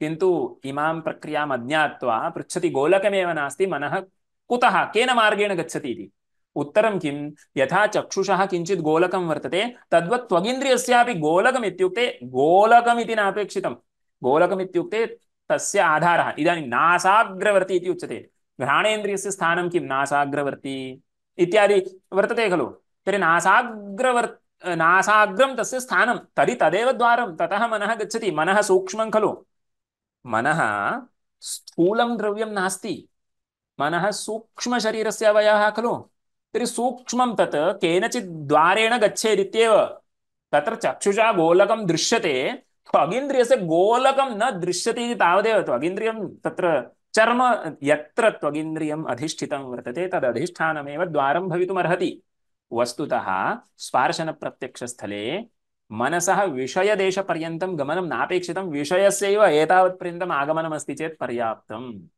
किन्तु इमां प्रक्रियाम् अज्ञात्वा पृच्छति गोलकमेव नास्ति मनः कुतः केन मार्गेण गच्छति इति। उत्तरं किं, यथा चक्षुषः किञ्चित् गोलकं वर्तते तद्वत् त्वगिन्द्रियस्यापि गोलकम् इत्युक्ते गोलकम् इति नापेक्षितं। गोलकम् इत्युक्ते तस्य आधारः। इदानीं नासाग्रवर्ती इति उच्यते। घ्राणेन्द्रियस्य स्थानं किं, नासाग्रवर्ती इत्यादि वर्तते खलु। तर्हि नासाग्रं तस्य स्थानं, तर्हि तदेव द्वारं, ततः मनः गच्छति। मनः सूक्ष्मं खलु। मनः स्थूलं द्रव्यं नास्ति, मनः सूक्ष्मशरीरस्य अवयवः खलु। तर्हि सूक्ष्मं तत् केनचित् द्वारेण गच्छेदित्येव। तत्र चक्षुषा गोलकं दृश्यते, त्वगिन्द्रियस्य गोलकं न दृश्यते इति तावदेव। त्वगिन्द्रियं तत्र चर्म, यत्र त्वगिन्द्रियम् अधिष्ठितं वर्तते तदधिष्ठानमेव द्वारं भवितुमर्हति। वस्तुतः स्पार्शनप्रत्यक्षस्थले मनसः विषयदेशपर्यन्तं गमनं नापेक्षितं, विषयस्यैव एतावत्पर्यन्तम् आगमनमस्ति चेत् पर्याप्तम्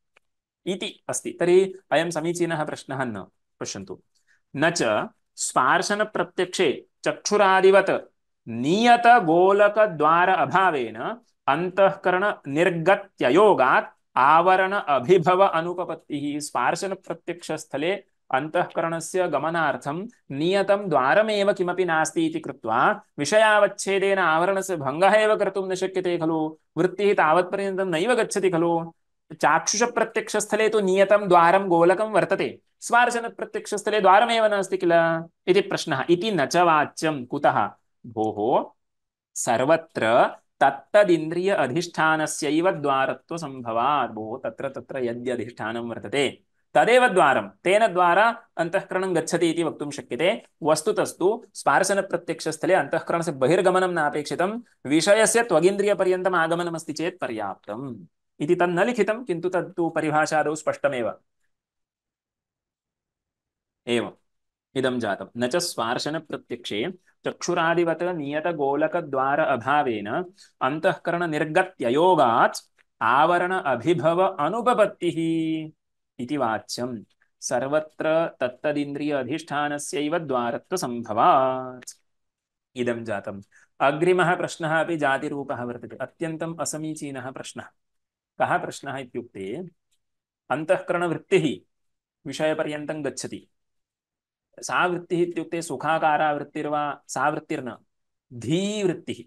इति अस्ति। तर्हि अयं समीचीनः प्रश्नः न। पश्यन्तु, न च स्पार्शनप्रत्यक्षे चक्षुरादिवत् नियतगोलकद्वार अभावेन अन्तःकरणनिर्गत्ययोगात् आवरण अभिभव अनुपपत्तिः। स्पार्शनप्रत्यक्षस्थले अंतःकरणस्य गमनार्थं नियतं द्वारमेव किमपि नास्ति इति कृत्वा विषयावच्छेदेन आवरणस्य भङ्गः एव कर्तुं न शक्यते खलु। वृत्तिः तावत्पर्यन्तं नैव गच्छति खलु। चाक्षुषप्रत्यक्षस्थले तु नियतं द्वारं गोलकं वर्तते, स्पार्शनप्रत्यक्षस्थले द्वारमेव नास्ति किल इति प्रश्नः। इति न च वाच्यं। कुतः भोः, सर्वत्र तत्तदिन्द्रिय अधिष्ठानस्यैव द्वारत्वसम्भवात्। भोः, तत्र तत्र यद्यधिष्ठानं वर्तते तदेव द्वारं, तेन द्वारा अंतःकरणं गच्छति इति वक्तुं शक्यते। वस्तुतस्तु स्पार्शनप्रत्यक्षस्थले अंतःकरणस्य बहिर्गमनं नापेक्षितं, विषयस्य त्वगिन्द्रियपर्यन्तम् आगमनमस्ति चेत् पर्याप्तम् इति तन्न लिखितं, किन्तु तत्तु परिभाषादौ स्पष्टमेव। एवम् इदं जातं। न च स्पार्शनप्रत्यक्षे चक्षुरादिवत् नियतगोलकद्वार अभावेन अन्तःकरणनिर्गत्ययोगात् आवरण अभिभव अनुपपत्तिः इति वाच्यं। सर्वत्र तत्तदिन्द्रिय अधिष्ठानस्यैव द्वारत्वसम्भवात् इदं जातम्। अग्रिमः प्रश्नः अपि जातिरूपः वर्तते, अत्यन्तम् असमीचीनः प्रश्नः। कः प्रश्नः इत्युक्ते, अन्तःकरणवृत्तिः विषयपर्यन्तं गच्छति। सा वृत्तिः इत्युक्ते सुखाकारा वृत्तिर्वा, सा वृत्तिर्न, धीवृत्तिः,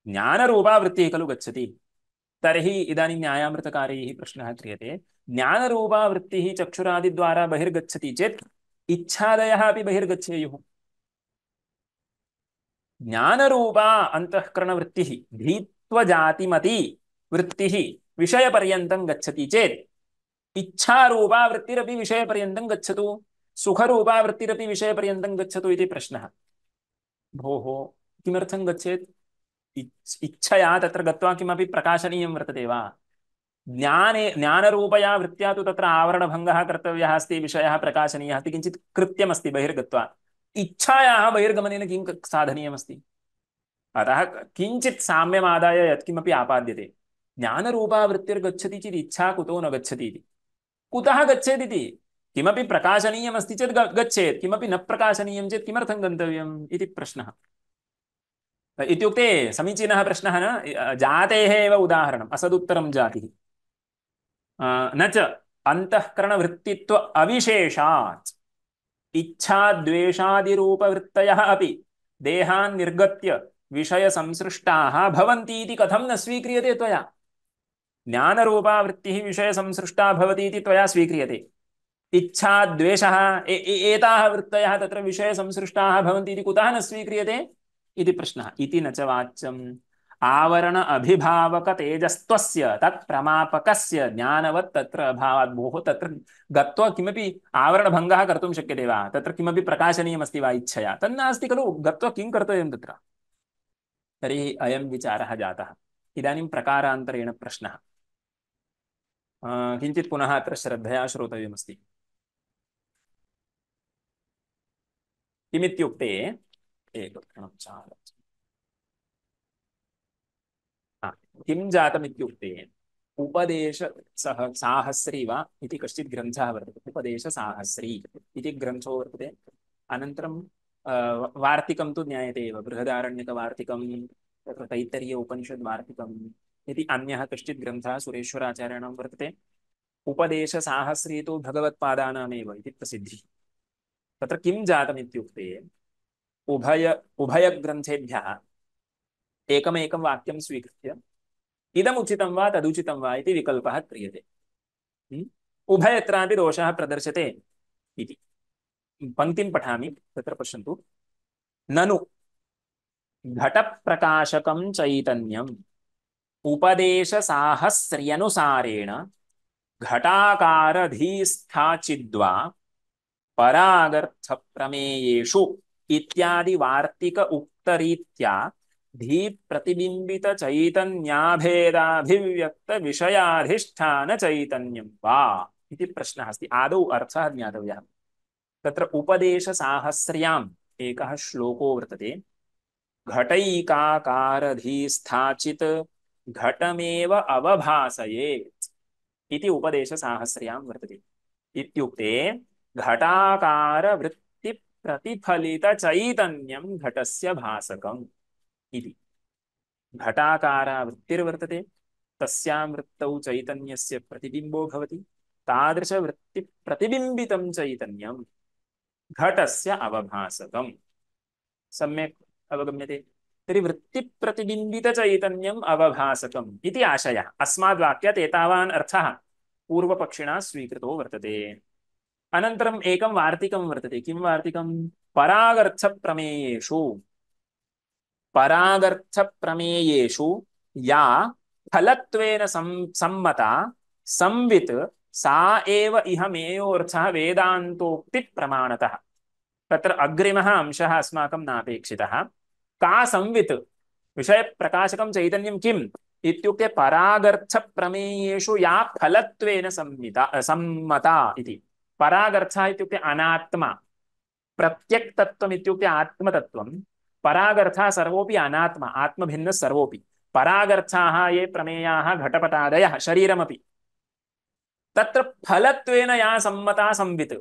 ज्ञानरूपा वृत्तिः खलु गच्छति। तर्हि इदानीं न्यायामृतकारैः प्रश्नः क्रियते, ज्ञानरूपा वृत्तिः चक्षुरादिद्वारा बहिर्गच्छति चेत् इच्छादयः अपि बहिर्गच्छेयुः। ज्ञानरूपा अंतःकरणवृत्तिः धीत्वजातिमती वृत्तिः विषयपर्यन्तं गच्छति चेत् इच्छारूपा वृत्तिरपि विषयपर्यन्तं गच्छतु, सुखरूपा वृत्तिरपि विषयपर्यन्तं गच्छतु इति प्रश्नः। भोः, किमर्थं गच्छेत्? इच्छया तत्र गत्वा किमपि प्रकाशनीयं वर्तते वा? ज्ञानरूपया वृत्त्या तु तत्र आवरणभङ्गः कर्तव्यः अस्ति, विषयः प्रकाशनीयः अस्ति, किञ्चित् कृत्यमस्ति बहिर्गत्वा। इच्छायाः बहिर्गमनेन किं साधनीयमस्ति? अतः किञ्चित् साम्यमादाय यत्किमपि आपाद्यते। ज्ञानरूपा वृत्तिर्गच्छति चेत् इच्छा कुतो न गच्छति इति। कुतः गच्छेत् इति? किमपि प्रकाशनीयमस्ति चेत् गच्छेत्, किमपि न प्रकाशनीयं चेत् किमर्थं गन्तव्यम् इति प्रश्नः। इत्युक्ते समीचीनः प्रश्नः न, जातेः एव उदाहरणम्, असदुत्तरं जातिः। न च अन्तःकरणवृत्तित्व अविशेषात् इच्छाद्वेषादिरूपवृत्तयः अपि देहान् निर्गत्य विषयसंसृष्टाः भवन्ति इति कथं न स्वीक्रियते त्वया? ज्ञानरूपा वृत्तिः विषयसंसृष्टा भवति इति त्वया स्वीक्रियते, इच्छाद्वेषः एताः वृत्तयः तत्र विषयसंसृष्टाः भवन्ति इति कुतः न स्वीक्रियते इति प्रश्नः। इति न च वाच्यम्। आवरण अभिभावक तेजस्त्वस्य तत्प्रमापकस्य ज्ञानवत् तत्र अभावात्। भोः, तत्र गत्वा किमपि आवरणभङ्गः कर्तुं शक्यते वा? तत्र किमपि प्रकाशनीयमस्ति वा इच्छया? तन्नास्ति खलु। गत्वा किं कर्तव्यं तत्र? तर्हि अयं विचारः जातः। इदानीं प्रकारान्तरेण प्रश्नः किञ्चित् पुनः अत्र श्रद्धया श्रोतव्यमस्ति। किमित्युक्ते, एकक्षणं चालय। किं जातमित्युक्ते, उपदेश साहस्री वा इति कश्चित् ग्रन्थः वर्तते। उपदेशसाहस्री इति ग्रन्थो वर्तते। अनन्तरं वार्तिकं तु ज्ञायते एव, बृहदारण्यकवार्तिकं, तत्र तैत्तरीय उपनिषद्वार्तिकम् इति अन्यः कश्चित् ग्रन्थः सुरेश्वराचार्याणां वर्तते। उपदेशसाहस्री तु भगवत्पादानामेव इति प्रसिद्धिः। तत्र किं जातम् इत्युक्ते उभयग्रन्थेभ्यः एकमेकं वाक्यं स्वीकृत्य इदम् उचितं वा तदुचितं वा इति विकल्पः क्रियते। उभयत्रापि दोषः प्रदर्श्यते इति। पङ्क्तिं पठामि, तत्र पश्यन्तु। ननु घटप्रकाशकं चैतन्यम् उपदेशसाहस्र्यनुसारेण घटाकारधीस्थाचिद्वा परागर्थप्रमेयेषु इत्यादि वार्तिक उक्तरीत्या धी प्रतिबिंबित चैतन्याभेदाभिव्यक्त विषयाधिष्ठान चैतन्यं वा इति प्रश्नः अस्ति। आदौ अर्थः ज्ञातव्यः। तत्र उपदेशसाहस्र्याम् एकः श्लोको वर्तते। घटैकाकारधीस्थाचित् घटमेव अवभासयेत् इति उपदेशसाहस्र्यां वर्तते। इत्युक्ते घटाकार वृत्ति प्रतिफलित चैतन्यं घटस्य भासकम् इति। घटाकारा वृत्तिर्वर्तते, तस्यां वृत्तौ चैतन्यस्य प्रतिबिम्बो भवति। तादृश वृत्ति प्रतिबिम्बितं चैतन्यं घटस्य अवभासकम्। सम्यक् अवगम्यते? तर्हि वृत्ति प्रतिबिम्बित चैतन्यम् अवभासकम् इति आशयः। अस्माद् वाक्यात् एतावान् अर्थः पूर्वपक्षिणा स्वीकृतो वर्तते। अनन्तरम् एकं वार्तिकं वर्तते। किं वार्तिकं? परागर्थप्रमेयेषु या फलत्वेन सम्मता संवित् सा एव इह मेयोऽर्थः वेदान्तोक्ति प्रमाणतः। तत्र अग्रिमः अंशः अस्माकं नापेक्षितः। का संवित् विषयप्रकाशकं चैतन्यं किम् इत्युक्ते परागर्थप्रमेयेषु या फलत्वेन सम्मता इति। परागर्थः इत्युक्ते अनात्मा, प्रत्यक् तत्त्वम् इत्युक्ते आत्मतत्त्वं। परागर्थः सर्वोऽपि अनात्मा, आत्मभिन्नः सर्वोऽपि। परागर्थाः ये प्रमेयाः घटपटादयः शरीरमपि, तत्र फलत्वेन या सम्मता संवित्।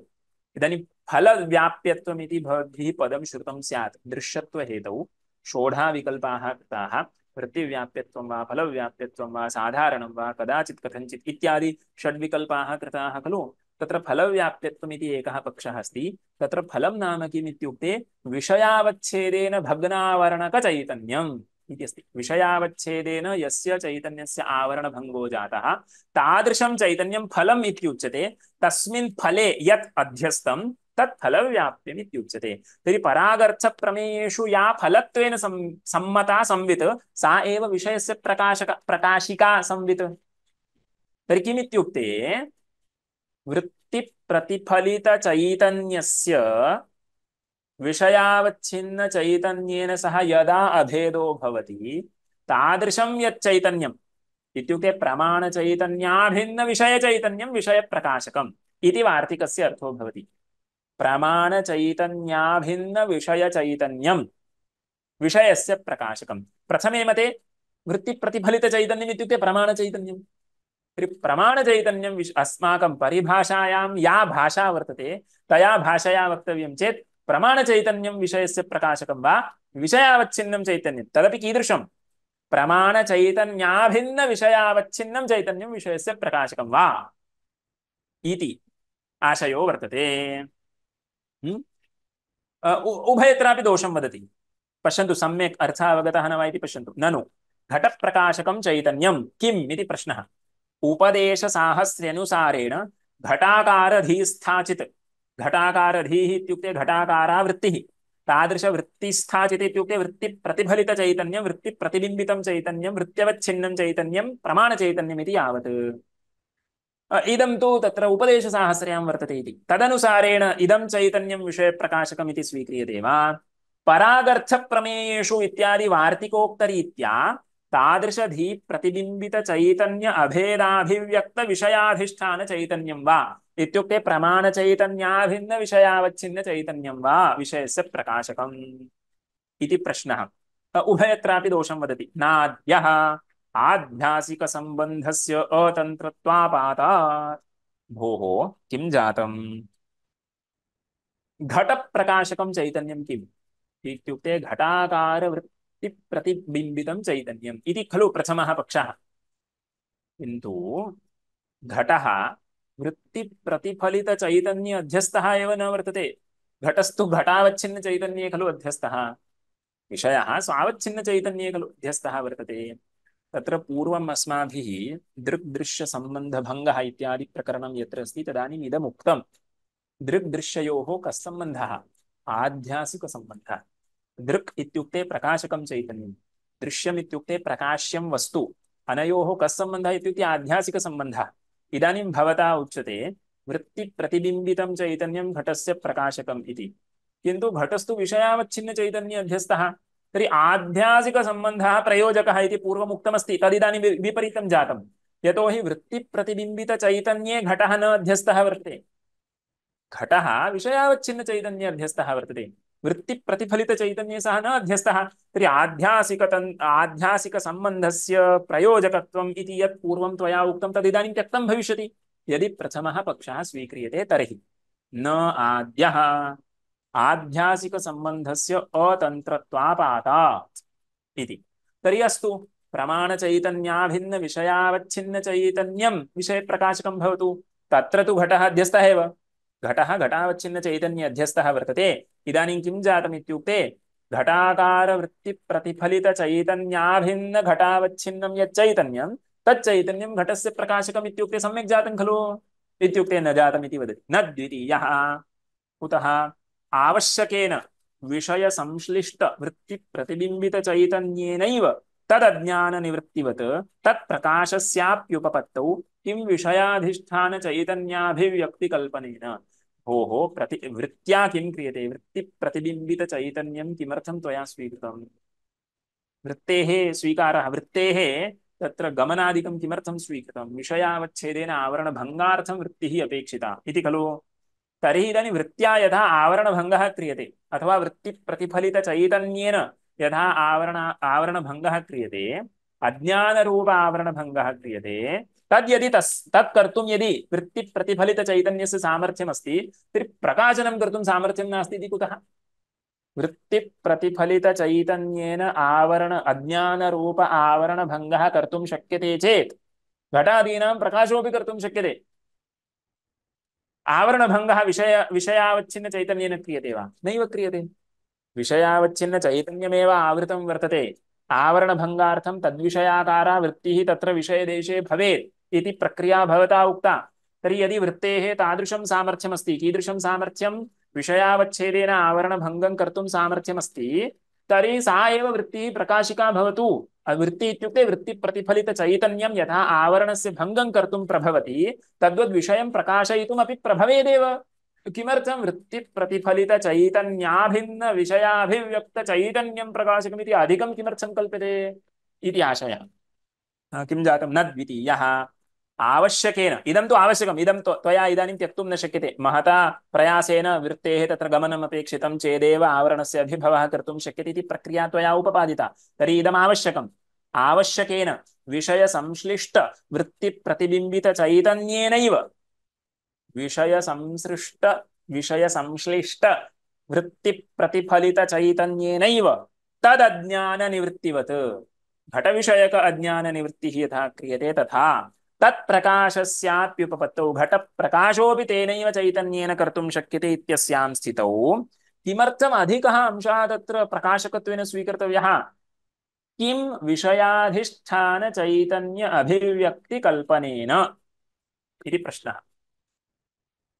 इदानीं फलव्याप्यत्वम् इति भवद्भिः पदं श्रुतं स्यात्। दृश्यत्वहेतौ षोडा विकल्पाः कृताः। वृत्तिव्याप्यत्वं वा फलव्याप्यत्वं वा साधारणं वा कदाचित् कथञ्चित् इत्यादि षड्विकल्पाः कृताः खलु। तत्र फलव्याप्यत्वम् इति एकः पक्षः अस्ति। तत्र फलं नाम किम् इत्युक्ते विषयावच्छेदेन भग्नावरणकचैतन्यम् इति अस्ति। विषयावच्छेदेन यस्य चैतन्यस्य आवरणभङ्गो जातः तादृशं चैतन्यं फलम् इत्युच्यते। तस्मिन् फले यत् अध्यस्तं तत् फलव्याप्यम् इत्युच्यते। तर्हि परागर्थप्रमेयेषु या फलत्वेन सम्मता संवित् सा एव विषयस्य प्रकाशिका संवित्। तर्हि किमित्युक्ते वृत्तिप्रतिफलितचैतन्यस्य विषयावच्छिन्न चैतन्येन सह यदा अभेदो भवति तादृशं यच्चैतन्यम् इत्युक्ते प्रमाणचैतन्याभिन्न विषयचैतन्यं विषयप्रकाशकम् इति वार्तिकस्य अर्थो भवति। प्रमाणचैतन्याभिन्न विषयचैतन्यं विषयस्य प्रकाशकम्। प्रथमे मते वृत्तिप्रतिफलितचैतन्यम् इत्युक्ते प्रमाणचैतन्यं। प्रमाणचैतन्यं अस्माकं परिभाषायां या भाषा वर्तते तया भाषया वक्तव्यं चेत् प्रमाणचैतन्यं विषयस्य प्रकाशकं वा विषयावच्छिन्नं चैतन्यं तदपि कीदृशं? प्रमाणचैतन्याभिन्न विषयावच्छिन्नं चैतन्यं विषयस्य प्रकाशकं वा इति आशयो वर्तते। उभयत्रापि दोषं वदति। पश्यन्तु, सम्यक् अर्थः अवगतः न वा इति पश्यन्तु। ननु घटप्रकाशकं चैतन्यं किम् इति प्रश्नः। उपदेशसाहस्र्यनुसारेण घटाकारधीस्थाचित्। घटाकारधीः इत्युक्ते घटाकारा वृत्तिः। तादृशवृत्तिस्थाचित् इत्युक्ते वृत्तिप्रतिफलितचैतन्यं, वृत्तिप्रतिबिम्बितं चैतन्यं, वृत्त्यवच्छिन्नं चैतन्यं प्रमाणचैतन्यम् इति यावत्। इदं तु तत्र उपदेशसाहस्र्यां वर्तते इति। तदनुसारेण इदं चैतन्यं विषयप्रकाशकम् इति स्वीक्रियते वा? परागर्थप्रमेयेषु इत्यादि वार्तिकोक्तरीत्या तादृशधी प्रतिबिम्बित चैतन्य अभेदाभिव्यक्त विषयाधिष्ठान चैतन्यं वा इत्युक्ते प्रमाणचैतन्याभिन्न विषयावच्छिन्न चैतन्यं वा विषयस्य प्रकाशकम् इति प्रश्नः। उभयत्रापि दोषं वदति। नाद्यः आध्यासिकसम्बन्धस्य अतन्त्रत्वापातात्। भोः किं जातम्? घटप्रकाशकं चैतन्यं किम् इत्युक्ते घटाकार वृत्तिप्रतिबिम्बितं चैतन्यम् इति खलु प्रथमः पक्षः। किन्तु घटः वृत्तिप्रतिफलितचैतन्य अध्यस्तः एव न वर्तते। घटस्तु घटावच्छिन्न चैतन्ये खलु अध्यस्तः, विषयः स्वावच्छिन्न चैतन्ये खलु अध्यस्तः वर्तते। तत्र पूर्वम् अस्माभिः दृग्दृश्यसम्बन्धभङ्गः इत्यादि प्रकरणं यत्र अस्ति तदानीम् इदम् उक्तं। दृग्दृश्ययोः कः सम्बन्धः? आध्यासिकसम्बन्धः। दृक् इत्युक्ते प्रकाशकं चैतन्यं, दृश्यम् इत्युक्ते प्रकाश्यं वस्तु। अनयोः कः सम्बन्धः इत्युक्ते आध्यासिकसम्बन्धः। इदानीं भवता उच्यते वृत्तिप्रतिबिम्बितं चैतन्यं घटस्य प्रकाशकम् इति, किन्तु घटस्तु विषयावच्छिन्न चैतन्य अध्यस्तः। तर्हि आध्यासिकसम्बन्धः प्रयोजकः इति पूर्वम् उक्तमस्ति, तदिदानीं विपरीतं जातं। यतोहि वृत्तिप्रतिबिम्बितचैतन्ये घटः न अध्यस्तः वर्तते, घटः विषयावच्छिन्न चैतन्य अध्यस्तः वर्तते, वृत्तिप्रतिफलितचैतन्ये सः न अध्यस्तः। तर्हि आध्यासिकसम्बन्धस्य प्रयोजकत्वम् इति यत् पूर्वं त्वया उक्तं तदिदानीं त्यक्तं भविष्यति। यदि प्रथमः पक्षः स्वीक्रियते तर्हि न आद्यः आध्यासिकसम्बन्धस्य अतन्त्रत्वापातात् इति। तर्हि अस्तु, प्रमाणचैतन्याभिन्न विषयावच्छिन्न चैतन्यं विषयप्रकाशकं भवतु, तत्र तु घटः अध्यस्तः एव, घटः घटावच्छिन्न चैतन्य अध्यस्तः वर्तते। इदानीं किं जातम् इत्युक्ते घटाकारवृत्तिप्रतिफलितचैतन्याभिन्न घटावच्छिन्नं यच्चैतन्यं तच्चैतन्यं घटस्य प्रकाशकम् इत्युक्ते सम्यक् जातं खलु? इत्युक्ते न जातम् इति वदति। न द्वितीयः, कुतः? आवश्यकेन विषयसंश्लिष्ट वृत्तिप्रतिबिम्बितचैतन्येनैव तदज्ञाननिवृत्तिवत् तत्प्रकाशस्याप्युपपत्तौ किं विषयाधिष्ठानचैतन्याभिव्यक्तिकल्पनेन। भोः, वृत्त्या किं क्रियते? वृत्तिप्रतिबिम्बितचैतन्यं किमर्थं त्वया स्वीकृतं? वृत्तेः स्वीकारः, वृत्तेः तत्र गमनादिकं किमर्थं स्वीकृतं? विषयावच्छेदेन आवरणभङ्गार्थं वृत्तिः अपेक्षिता इति खलु? तर्हि इदानीं वृत्त्या यथा आवरणभङ्गः क्रियते अथवा वृत्तिप्रतिफलितचैतन्येन यथा आवरणभङ्गः क्रियते, अज्ञानरूप आवरणभङ्गः क्रियते, तद्यदि तत्कर्तुं यदि वृत्तिप्रतिफलितचैतन्यस्य सामर्थ्यमस्ति तर्हि प्रकाशनं कर्तुं सामर्थ्यं नास्ति इति कुतः? वृत्तिप्रतिफलितचैतन्येन अज्ञानरूप आवरणभङ्गः कर्तुं शक्यते चेत् घटादीनां प्रकाशोऽपि कर्तुं शक्यते। आवरणभङ्गः विषयावच्छिन्न चैतन्येन क्रियते वा? नैव क्रियते। विषयावच्छिन्न चैतन्यमेव आवृतं वर्तते, आवरणभङ्गार्थं तद्विषयाकारा वृत्तिः तत्र विषयदेशे भवेत् इति प्रक्रिया भवता उक्ता। तर्हि यदि वृत्तेः तादृशं सामर्थ्यमस्ति, कीदृशं सामर्थ्यं? विषयावच्छेदेन आवरणभङ्गं कर्तुं सामर्थ्यमस्ति, तर्हि सा एव वृत्तिः प्रकाशिका भवतु। वृत्ति इत्युक्ते वृत्तिप्रतिफलितचैतन्यं यथा आवरणस्य भङ्गं कर्तुं प्रभवति तद्वद् विषयं प्रकाशयितुमपि प्रभवेदेव। किमर्थं? वृत्तिप्रतिफलितचैतन्याभिन्न विषयाभिव्यक्तचैतन्यं प्रकाशकमिति अधिकं किमर्थं कल्प्यते इति आशयः। किं जातं? न द्वितीयः, आवश्यकेन, इदं तु आवश्यकम्, इदं त्वया इदानीं त्यक्तुं न शक्यते। महता प्रयासेन वृत्तेः तत्र गमनम् अपेक्षितं चेदेव आवरणस्य अभिभवः कर्तुं शक्यते इति प्रक्रिया त्वया उपपादिता। तर्हि इदम् आवश्यकम्। आवश्यकेन विषयसंश्लिष्ट वृत्तिप्रतिबिम्बितचैतन्येनैव विषयसंश्लिष्ट वृत्तिप्रतिफलितचैतन्येनैव तदज्ञाननिवृत्तिवत् घटविषयक अज्ञाननिवृत्तिः यथा क्रियते तथा तत्प्रकाशस्याप्युपपत्तौ घटप्रकाशोऽपि तेनैव चैतन्येन कर्तुं शक्यते इत्यस्यां स्थितौ किमर्थम् अधिकः अंशः तत्र प्रकाशकत्वेन स्वीकर्तव्यः? किं विषयाधिष्ठानचैतन्य अभिव्यक्तिकल्पनेन इति प्रश्नः।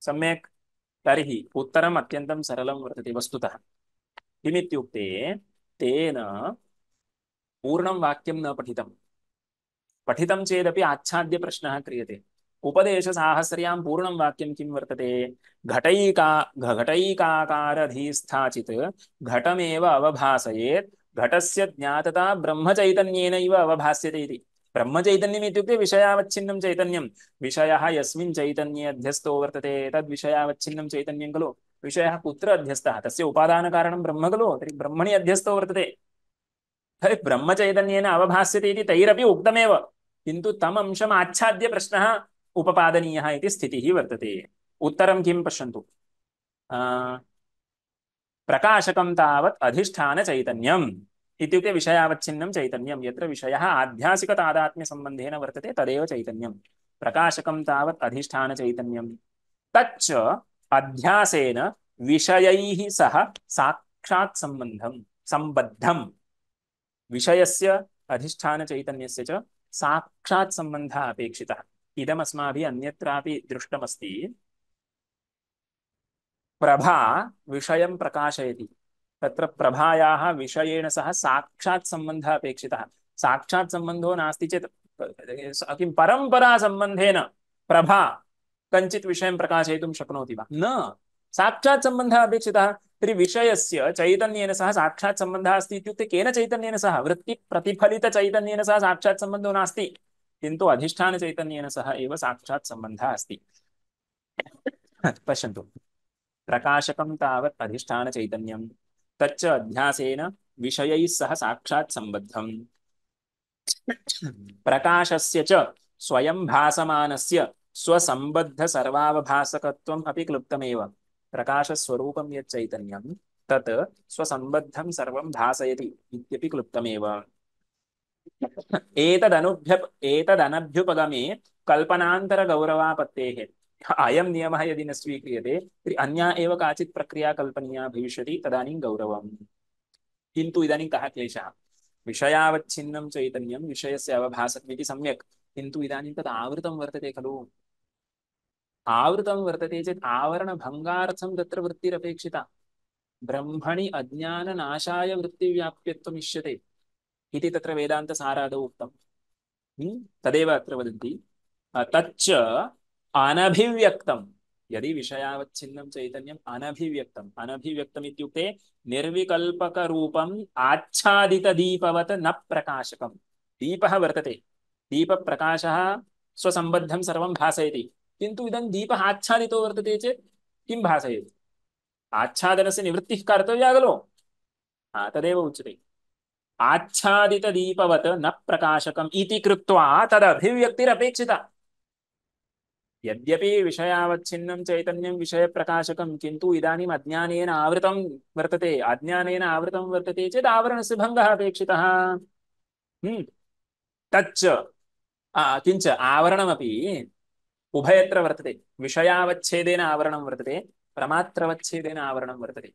सम्यक्। तर्हि उत्तरम् अत्यन्तं सरलं वर्तते वस्तुतः। किमित्युक्ते तेन पूर्णं वाक्यं न पठितं, पठितं चेदपि आच्छाद्य प्रश्नः क्रियते। उपदेशसाहस्र्यां पूर्णं वाक्यं किं वर्तते? घटैकाकारधीस्थाचित् घटमेव अवभासयेत् घटस्य ज्ञातता ब्रह्मचैतन्येनैव अवभास्यते इति। ब्रह्मचैतन्यम् इत्युक्ते विषयावच्छिन्नं चैतन्यं, विषयः यस्मिन् चैतन्ये अध्यस्तो वर्तते तद्विषयावच्छिन्नं चैतन्यं खलु। विषयः कुत्र अध्यस्तः? तस्य उपादानकारणं ब्रह्म खलु। तर्हि ब्रह्मणि अध्यस्तो वर्तते, तर्हि ब्रह्मचैतन्येन अवभास्यते इति तैरपि उक्तमेव, किन्तु तम् अंशम् आच्छाद्य प्रश्नः उपपादनीयः इति स्थितिः वर्तते। उत्तरं किं पश्यन्तु। प्रकाशकं तावत् अधिष्ठानचैतन्यम् इत्युक्ते विषयावच्छिन्नं चैतन्यं यत्र विषयः आध्यासिकतादात्म्यसम्बन्धेन वर्तते तदेव चैतन्यं। प्रकाशकं तावत् अधिष्ठानचैतन्यं। तच्च अध्यासेन विषयैः सह साक्षात् सम्बद्धं। विषयस्य अधिष्ठानचैतन्यस्य च साक्षात् सम्बन्धः अपेक्षितः। इदमस्माभिः अन्यत्रापि दृष्टमस्ति। प्रभा विषयं प्रकाशयति, तत्र प्रभायाः विषयेण सह साक्षात् सम्बन्धः अपेक्षितः। साक्षात् सम्बन्धो नास्ति चेत् किं परम्परा सम्बन्धेन प्रभा कञ्चित् विषयं प्रकाशयितुं शक्नोति वा? न, साक्षात् सम्बन्धः अपेक्षितः। तर्हि विषयस्य चैतन्येन सह साक्षात् सम्बन्धः अस्ति इत्युक्ते केन चैतन्येन सह? वृत्तिप्रतिफलितचैतन्येन सह साक्षात् सम्बन्धो नास्ति, किन्तु अधिष्ठानचैतन्येन सह एव साक्षात् सम्बन्धः अस्ति। पश्यन्तु, प्रकाशकं तावत् अधिष्ठानचैतन्यं, तच्च अध्यासेन विषयैः सह साक्षात् सम्बद्धम्। प्रकाशस्य च स्वयं भासमानस्य स्वसम्बद्ध सर्वावभासकत्वम् अपि क्लुप्तमेव। प्रकाशस्वरूपं यत् चैतन्यं तत् स्वसम्बद्धं सर्वं भासयति इत्यपि क्लुप्तमेव। एतदनभ्युपगमे कल्पनान्तरगौरवापत्तेः। अयं नियमः यदि न स्वीक्रियते तर्हि अन्या एव काचित् प्रक्रिया कल्पनीया भविष्यति, तदानीं गौरवम्। किन्तु इदानीं कः क्लेशः? विषयावच्छिन्नं चैतन्यं विषयस्य अवभासकमिति सम्यक्, किन्तु इदानीं तत् आवृतं वर्तते खलु। आवृतं वर्तते चेत् आवरणभङ्गार्थं तत्र वृत्तिरपेक्षिता। ब्रह्मणि अज्ञाननाशाय वृत्तिव्याप्यत्वम् इष्यते इति तत्र वेदान्तसारादौ उक्तम्। तदेव अत्र वदन्ति, तच्च अनभिव्यक्तं। यदि विषयावच्छिन्नं चैतन्यम् अनभिव्यक्तम्, अनभिव्यक्तम् इत्युक्ते निर्विकल्पकरूपम् आच्छादितदीपवत् न प्रकाशकम्। दीपः वर्तते, दीपप्रकाशः स्वसम्बद्धं सर्वं भासयति, किन्तु इदं दीपः आच्छादितो वर्तते चेत् किं भासयति? आच्छादनस्य निवृत्तिः कर्तव्या खलु। तदेव उच्यते, आच्छादितदीपवत् न प्रकाशकम् इति कृत्वा तदभिव्यक्तिरपेक्षिता। यद्यपि विषयावच्छिन्नं चैतन्यं विषयप्रकाशकं, किन्तु इदानीम् अज्ञानेन आवृतं वर्तते। अज्ञानेन आवृतं वर्तते चेत् आवरणस्य भङ्गः अपेक्षितः। तच्च किञ्च आवरणमपि उभयत्र वर्तते। विषयावच्छेदेन आवरणं वर्तते, प्रमात्रवच्छेदेन आवरणं वर्तते।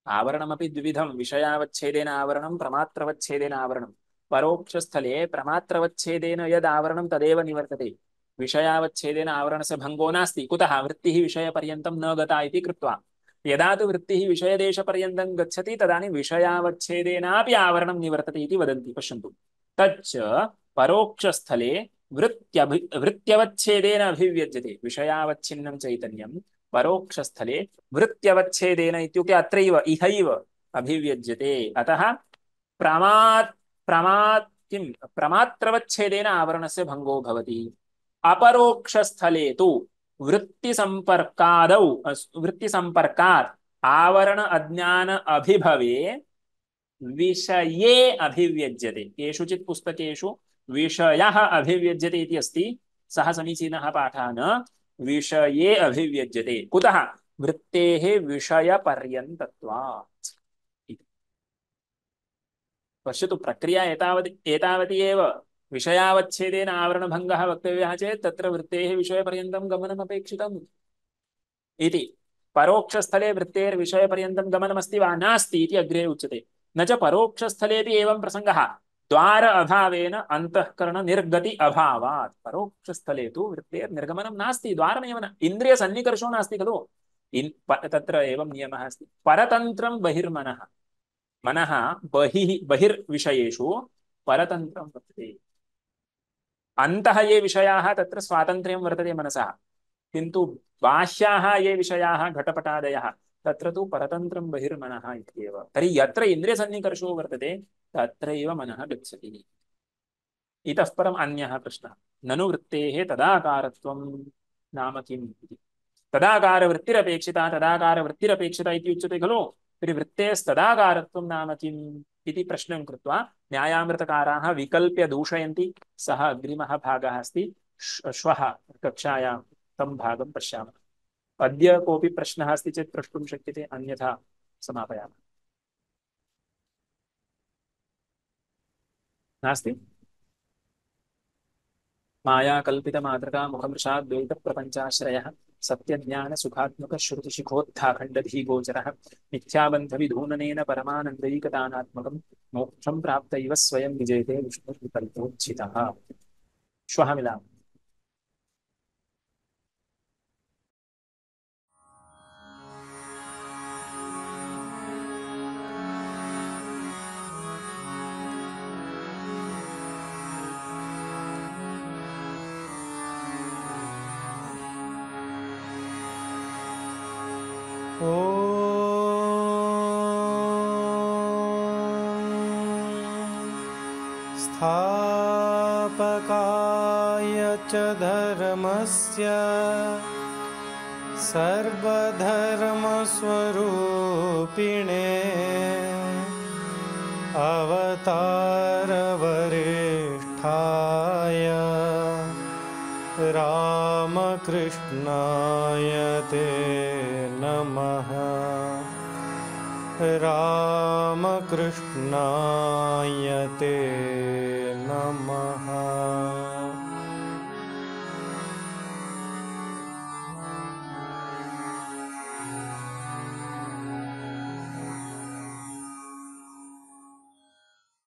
आवरणमपि द्विविधं, विषयावच्छेदेन आवरणं, प्रमात्रवच्छेदेन आवरणं। परोक्षस्थले प्रमात्रवच्छेदेन यद् आवरणं तदेव निवर्तते, विषयावच्छेदेन आवरणस्य भङ्गो नास्ति। कुतः? वृत्तिः विषयपर्यन्तं न गता इति कृत्वा। यदा तु वृत्तिः विषयदेशपर्यन्तं गच्छति तदानीं विषयावच्छेदेनापि आवरणं निवर्तते इति वदन्ति। पश्यन्तु, तच्च परोक्षस्थले वृत्त्यवच्छेदेन अभिव्यज्यते। विषयावच्छिन्नं चैतन्यं परोक्षस्थले वृत्त्यवच्छेदेन इत्युक्ते अत्रैव इहैव अभिव्यज्यते। अतः प्रमात्रवच्छेदेन आवरणस्य भङ्गो भवति। अपरोक्षस्थले तु वृत्तिसम्पर्कात् आवरण अज्ञान अभिभवे विषये अभिव्यज्यते। केषुचित् पुस्तकेषु विषयः अभिव्यज्यते इति अस्ति, सः समीचीनः पाठः न। विषये अभिव्यज्यते, कुतः? वृत्तेः विषयपर्यन्तत्वात्। पश्यतु, प्रक्रिया एतावती एव। विषयावच्छेदेन आवरणभङ्गः वक्तव्यः चेत् तत्र वृत्तेः विषयपर्यन्तं गमनम् अपेक्षितम् इति। परोक्षस्थले वृत्तेर्विषयपर्यन्तं गमनमस्ति वा? नास्ति इति अग्रे उच्यते। न च परोक्षस्थलेपि एवं प्रसङ्गः, द्वार अभावेन अंतःकरण निर्गति अभावात्। परोक्षस्थले तु वृत्तेर्निर्गमनं नास्ति, द्वारमेव न, इन्द्रियसन्निकर्षो नास्ति खलु। तत्र एवं नियमः अस्ति, परतन्त्रं बहिर्मनः। मनः बहिर्विषयेषु परतन्त्रं वर्तते। अन्तः ये विषयाः तत्र स्वातन्त्र्यं वर्तते मनसः, किन्तु बाह्याः ये विषयाः घटपटादयः तत्र तु परतन्त्रं बहिर्मनः इत्येव। तर्हि यत्र इन्द्रियसन्निकर्षो वर्तते तत्रैव मनः गच्छति। इतः परम् अन्यः प्रश्नः, ननु वृत्तेः तदाकारत्वं नाम किम् इति। तदाकारवृत्तिरपेक्षिता, तदाकारवृत्तिरपेक्षिता इति उच्यते खलु। तर्हि वृत्तेस्तदाकारत्वं नाम किम् इति प्रश्नं कृत्वा न्यायामृतकाराः विकल्प्य दूषयन्ति। सः अग्रिमः भागः अस्ति, श्वः कक्षायां तं भागं पश्यामः। अद्य कोऽपि प्रश्नः अस्ति चेत् प्रष्टुं शक्यते, अन्यथा समापयामः। नास्ति? मायाकल्पितमातृका मुखमृषाद्वैतप्रपञ्चाश्रयः सत्यज्ञानसुखात्मकश्रुतिशिखोत्थाखण्डधीगोचरः मिथ्याबन्धविधूननेन परमानन्दैकदानात्मकं मोक्षं प्राप्त इव स्वयं विजयते विष्णुर्विकल्पोज्झितः। श्वः मिलामः। स्थापकाय च धर्मस्य सर्वधर्मस्वरूपिणे अवतारवरिष्ठाय रामकृष्णाय ते नमः। रामकृष्णाय ते नमः।